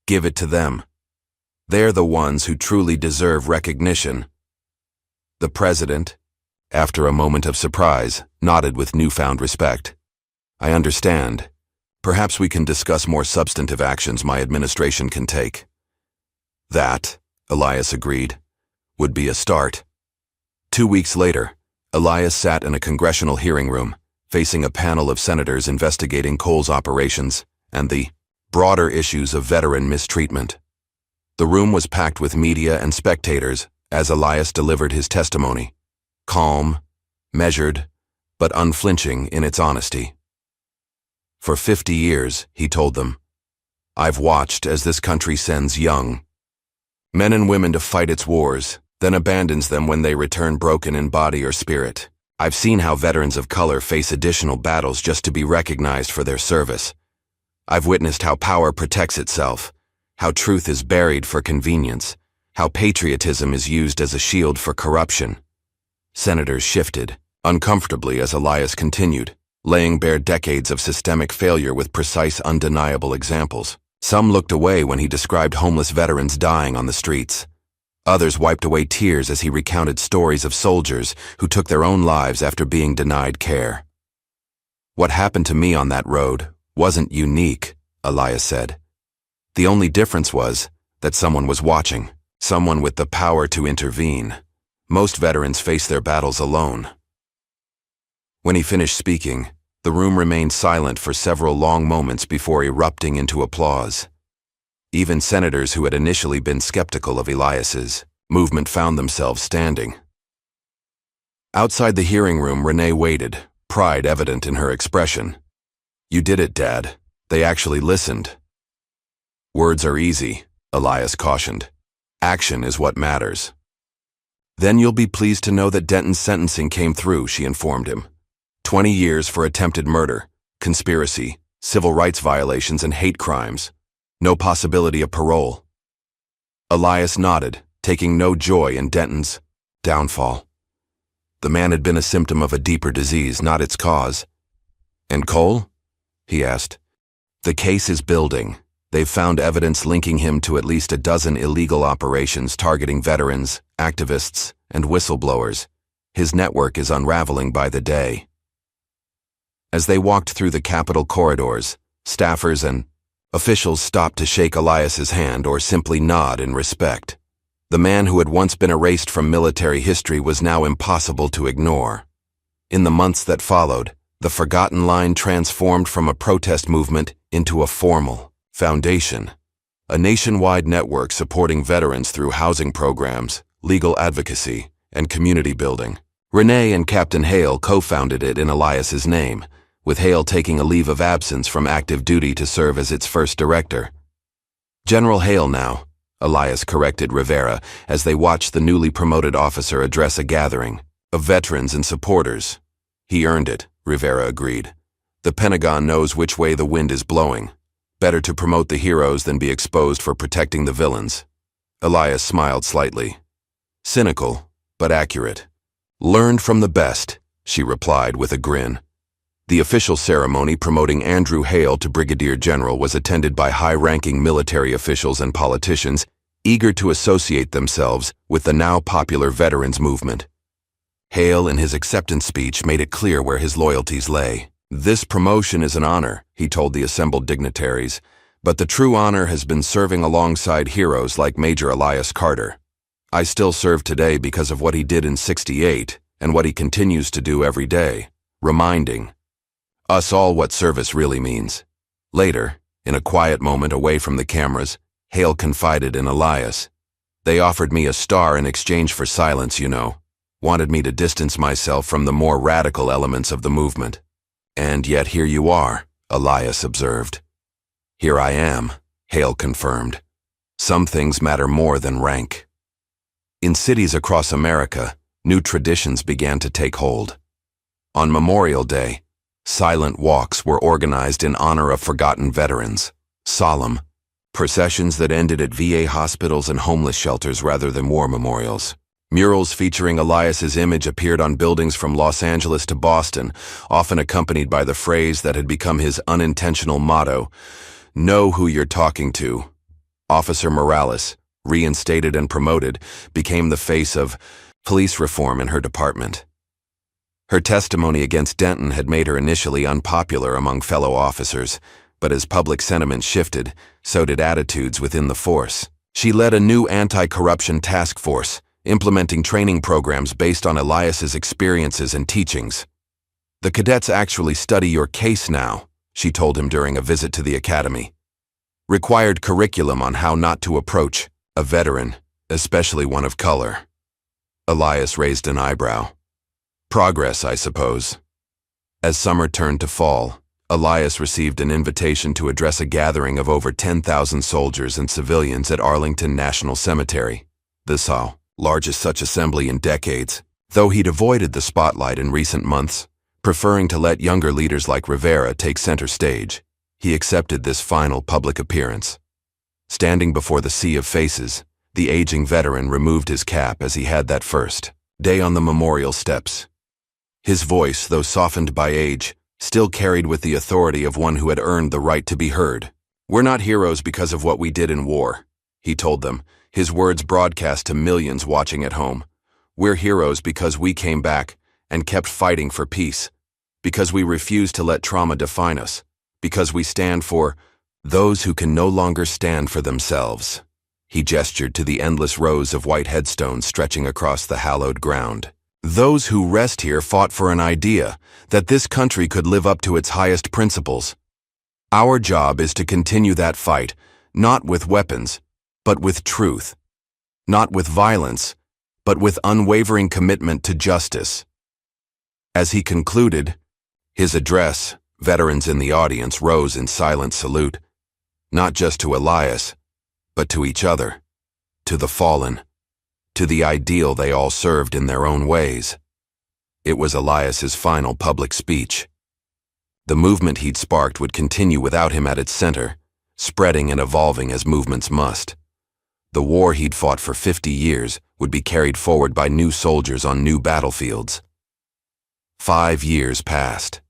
"Give it to them. They're the ones who truly deserve recognition." The president, after a moment of surprise, nodded with newfound respect. "I understand. Perhaps we can discuss more substantive actions my administration can take." "That," Elias agreed, "would be a start." 2 weeks later, Elias sat in a congressional hearing room, facing a panel of senators investigating Cole's operations and the broader issues of veteran mistreatment. The room was packed with media and spectators as Elias delivered his testimony, calm, measured, but unflinching in its honesty. "For 50 years, he told them, I've watched as this country sends young men and women to fight its wars, then abandons them when they return broken in body or spirit. I've seen how veterans of color face additional battles just to be recognized for their service. I've witnessed how power protects itself, how truth is buried for convenience, how patriotism is used as a shield for corruption." Senators shifted, uncomfortably as Elias continued, laying bare decades of systemic failure with precise, undeniable examples. Some looked away when he described homeless veterans dying on the streets. Others wiped away tears as he recounted stories of soldiers who took their own lives after being denied care. "What happened to me on that road wasn't unique," Elias said. "The only difference was that someone was watching, someone with the power to intervene. Most veterans face their battles alone." When he finished speaking, the room remained silent for several long moments before erupting into applause. Even senators who had initially been skeptical of Elias's movement found themselves standing. Outside the hearing room, Renee waited, pride evident in her expression. "You did it, Dad. They actually listened." "Words are easy," Elias cautioned. "Action is what matters." "Then you'll be pleased to know that Denton's sentencing came through," she informed him. 20 years for attempted murder, conspiracy, civil rights violations, and hate crimes. No possibility of parole. Elias nodded, taking no joy in Denton's downfall. The man had been a symptom of a deeper disease, not its cause. "And Cole?" he asked. "The case is building. They've found evidence linking him to at least a dozen illegal operations targeting veterans, activists, and whistleblowers. His network is unraveling by the day." As they walked through the Capitol corridors, staffers and officials stopped to shake Elias's hand or simply nod in respect. The man who had once been erased from military history was now impossible to ignore. In the months that followed, the Forgotten Line transformed from a protest movement into a formal foundation, a nationwide network supporting veterans through housing programs, legal advocacy, and community building. Renee and Captain Hale co-founded it in Elias's name, with Hale taking a leave of absence from active duty to serve as its first director. "General Hale now," Elias corrected Rivera as they watched the newly promoted officer address a gathering of veterans and supporters. "He earned it," Rivera agreed. "The Pentagon knows which way the wind is blowing. Better to promote the heroes than be exposed for protecting the villains." Elias smiled slightly. Cynical, but accurate. "Learned from the best," she replied with a grin. The official ceremony promoting Andrew Hale to Brigadier General was attended by high-ranking military officials and politicians eager to associate themselves with the now popular veterans movement. Hale, in his acceptance speech, made it clear where his loyalties lay. "This promotion is an honor," he told the assembled dignitaries, "but the true honor has been serving alongside heroes like Major Elias Carter. I still serve today because of what he did in '68 and what he continues to do every day, reminding us all what service really means. Later, in a quiet moment away from the cameras, Hale confided in Elias. They offered me a star in exchange for silence, you know. Wanted me to distance myself from the more radical elements of the movement. And yet here you are, Elias observed. Here I am, Hale confirmed. Some things matter more than rank. In cities across America, new traditions began to take hold. On Memorial Day, silent walks were organized in honor of forgotten veterans, solemn processions that ended at VA hospitals and homeless shelters rather than war memorials. Murals featuring Elias's image appeared on buildings from Los Angeles to Boston, often accompanied by the phrase that had become his unintentional motto, "Know who you're talking to." Officer Morales, reinstated and promoted, became the face of police reform in her department. Her testimony against Denton had made her initially unpopular among fellow officers, but as public sentiment shifted, so did attitudes within the force. She led a new anti-corruption task force, implementing training programs based on Elias's experiences and teachings. "The cadets actually study your case now," she told him during a visit to the academy. Required curriculum on how not to approach a veteran, especially one of color. Elias raised an eyebrow. Progress, I suppose. As summer turned to fall, Elias received an invitation to address a gathering of over 10,000 soldiers and civilians at Arlington National Cemetery, the largest such assembly in decades. Though he'd avoided the spotlight in recent months, preferring to let younger leaders like Rivera take center stage, he accepted this final public appearance. Standing before the sea of faces, the aging veteran removed his cap as he had that first day on the memorial steps. His voice, though softened by age, still carried with the authority of one who had earned the right to be heard. "We're not heroes because of what we did in war," he told them, his words broadcast to millions watching at home. "We're heroes because we came back and kept fighting for peace, because we refused to let trauma define us, because we stand for those who can no longer stand for themselves." He gestured to the endless rows of white headstones stretching across the hallowed ground. "Those who rest here fought for an idea that this country could live up to its highest principles. Our job is to continue that fight, not with weapons, but with truth. Not with violence, but with unwavering commitment to justice." As he concluded his address, veterans in the audience rose in silent salute, not just to Elias, but to each other, to the fallen, to the ideal they all served in their own ways. It was Elias's final public speech. The movement he'd sparked would continue without him at its center, spreading and evolving as movements must. The war he'd fought for 50 years would be carried forward by new soldiers on new battlefields. 5 years passed.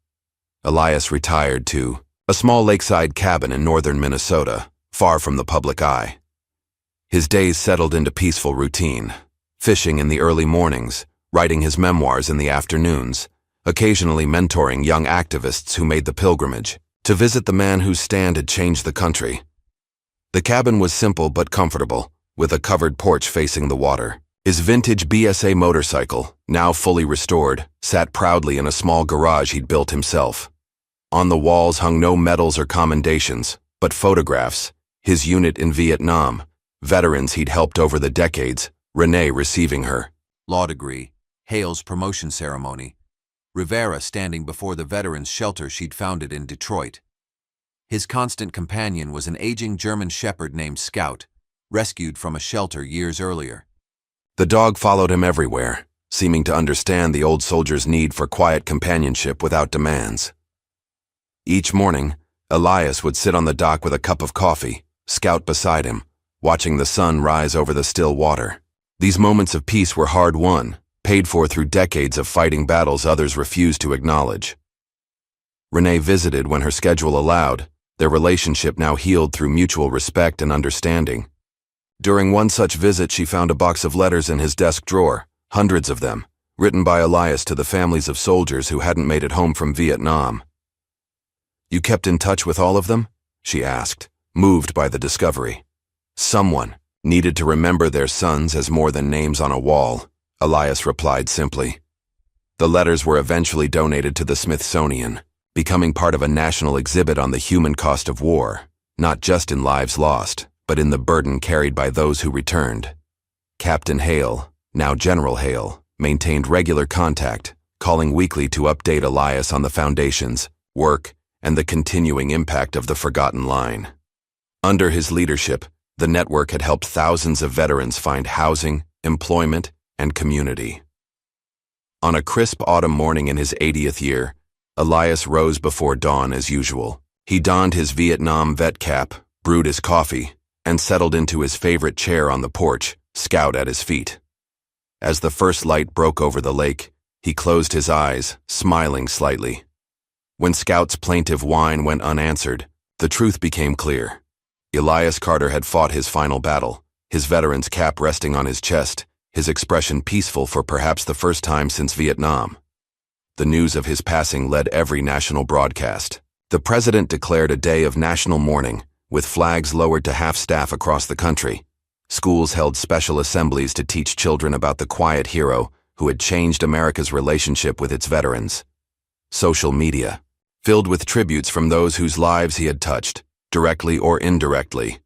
Elias retired to a small lakeside cabin in northern Minnesota, far from the public eye. His days settled into peaceful routine, fishing in the early mornings, writing his memoirs in the afternoons, occasionally mentoring young activists who made the pilgrimage to visit the man whose stand had changed the country. The cabin was simple but comfortable, with a covered porch facing the water. His vintage BSA motorcycle, now fully restored, sat proudly in a small garage he'd built himself. On the walls hung no medals or commendations, but photographs, his unit in Vietnam, veterans he'd helped over the decades, Renee receiving her law degree, Hale's promotion ceremony, Rivera standing before the veterans' shelter she'd founded in Detroit. His constant companion was an aging German shepherd named Scout, rescued from a shelter years earlier. The dog followed him everywhere, seeming to understand the old soldier's need for quiet companionship without demands. Each morning, Elias would sit on the dock with a cup of coffee, Scout beside him, watching the sun rise over the still water. These moments of peace were hard-won, paid for through decades of fighting battles others refused to acknowledge. Renee visited when her schedule allowed, their relationship now healed through mutual respect and understanding. During one such visit, she found a box of letters in his desk drawer, hundreds of them, written by Elias to the families of soldiers who hadn't made it home from Vietnam. "You kept in touch with all of them?" she asked, moved by the discovery. Someone, Needed to remember their sons as more than names on a wall, Elias replied simply. The letters were eventually donated to the Smithsonian, becoming part of a national exhibit on the human cost of war, not just in lives lost, but in the burden carried by those who returned. Captain Hale, now General Hale, maintained regular contact, calling weekly to update Elias on the Foundation's work and the continuing impact of the Forgotten Line. Under his leadership, the network had helped thousands of veterans find housing, employment, and community. On a crisp autumn morning in his 80th year, Elias rose before dawn as usual. He donned his Vietnam vet cap, brewed his coffee, and settled into his favorite chair on the porch, Scout at his feet. As the first light broke over the lake, he closed his eyes, smiling slightly. When Scout's plaintive whine went unanswered, the truth became clear. Elias Carter had fought his final battle, his veteran's cap resting on his chest, his expression peaceful for perhaps the first time since Vietnam. The news of his passing led every national broadcast. The president declared a day of national mourning, with flags lowered to half-staff across the country. Schools held special assemblies to teach children about the quiet hero who had changed America's relationship with its veterans. Social media, filled with tributes from those whose lives he had touched, directly or indirectly.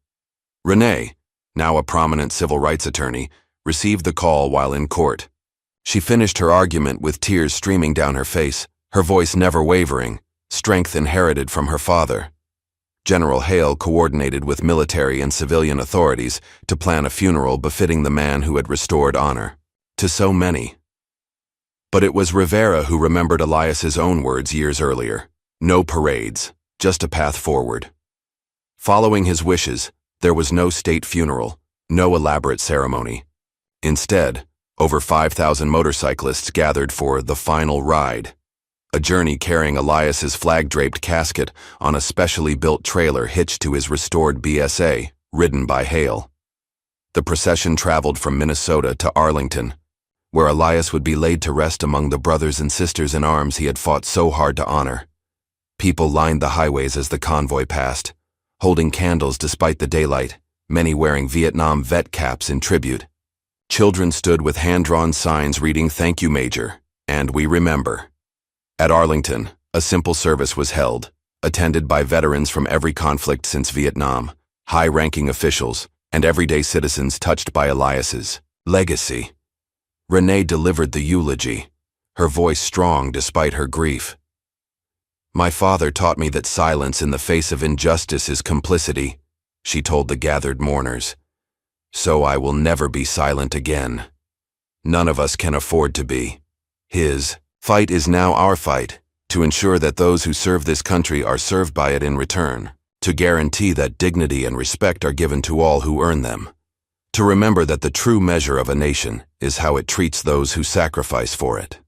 Renee, now a prominent civil rights attorney, received the call while in court. She finished her argument with tears streaming down her face, her voice never wavering, strength inherited from her father. General Hale coordinated with military and civilian authorities to plan a funeral befitting the man who had restored honor to so many. But it was Rivera who remembered Elias's own words years earlier. No parades, just a path forward. Following his wishes, there was no state funeral, no elaborate ceremony. Instead, over 5,000 motorcyclists gathered for the final ride, a journey carrying Elias's flag-draped casket on a specially built trailer hitched to his restored BSA, ridden by Hale. The procession traveled from Minnesota to Arlington, where Elias would be laid to rest among the brothers and sisters in arms he had fought so hard to honor. People lined the highways as the convoy passed, holding candles despite the daylight, many wearing Vietnam vet caps in tribute. Children stood with hand-drawn signs reading "Thank you, Major," and "We remember." At Arlington, a simple service was held, attended by veterans from every conflict since Vietnam, high-ranking officials, and everyday citizens touched by Elias's legacy. Renee delivered the eulogy, her voice strong despite her grief. "My father taught me that silence in the face of injustice is complicity," she told the gathered mourners. "So I will never be silent again. None of us can afford to be. His fight is now our fight, to ensure that those who serve this country are served by it in return, to guarantee that dignity and respect are given to all who earn them, to remember that the true measure of a nation is how it treats those who sacrifice for it."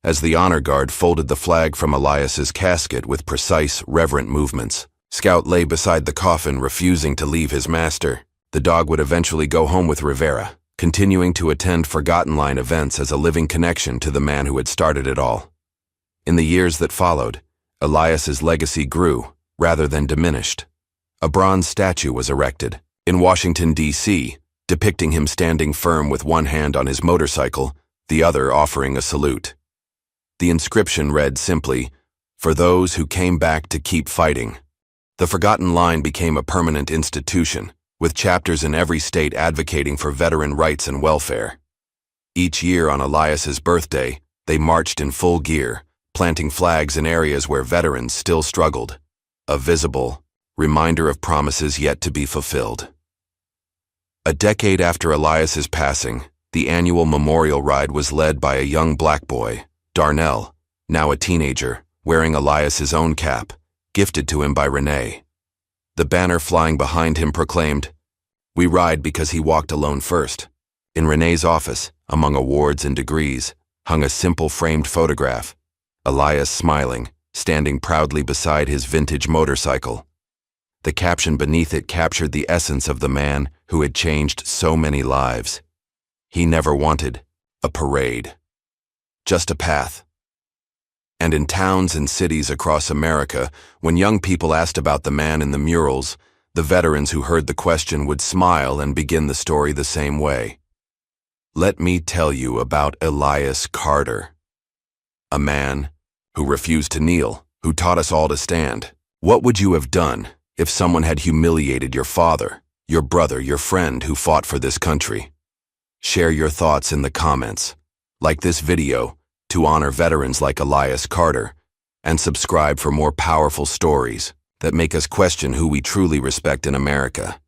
As the honor guard folded the flag from Elias's casket with precise, reverent movements, Scout lay beside the coffin, refusing to leave his master. The dog would eventually go home with Rivera, continuing to attend Forgotten Line events as a living connection to the man who had started it all. In the years that followed, Elias's legacy grew, rather than diminished. A bronze statue was erected in Washington, D.C., depicting him standing firm with one hand on his motorcycle, the other offering a salute. The inscription read simply, "For those who came back to keep fighting." The Forgotten Line became a permanent institution, with chapters in every state advocating for veteran rights and welfare. Each year on Elias's birthday, they marched in full gear, planting flags in areas where veterans still struggled, a visible reminder of promises yet to be fulfilled. A decade after Elias's passing, the annual memorial ride was led by a young black boy, Darnell, now a teenager, wearing Elias's own cap, gifted to him by Renee. The banner flying behind him proclaimed, "We ride because he walked alone first." In Renee's office, among awards and degrees, hung a simple framed photograph, Elias smiling, standing proudly beside his vintage motorcycle. The caption beneath it captured the essence of the man who had changed so many lives. He never wanted a parade, just a path. And in towns and cities across America, when young people asked about the man in the murals, The veterans who heard the question would smile and begin the story the same way. Let me tell you about Elias Carter, a man who refused to kneel, who taught us all to stand. What would you have done if someone had humiliated your father, your brother, your friend who fought for this country? Share your thoughts in the comments. Like this video to honor veterans like Elias Carter, and subscribe for more powerful stories that make us question who we truly respect in America.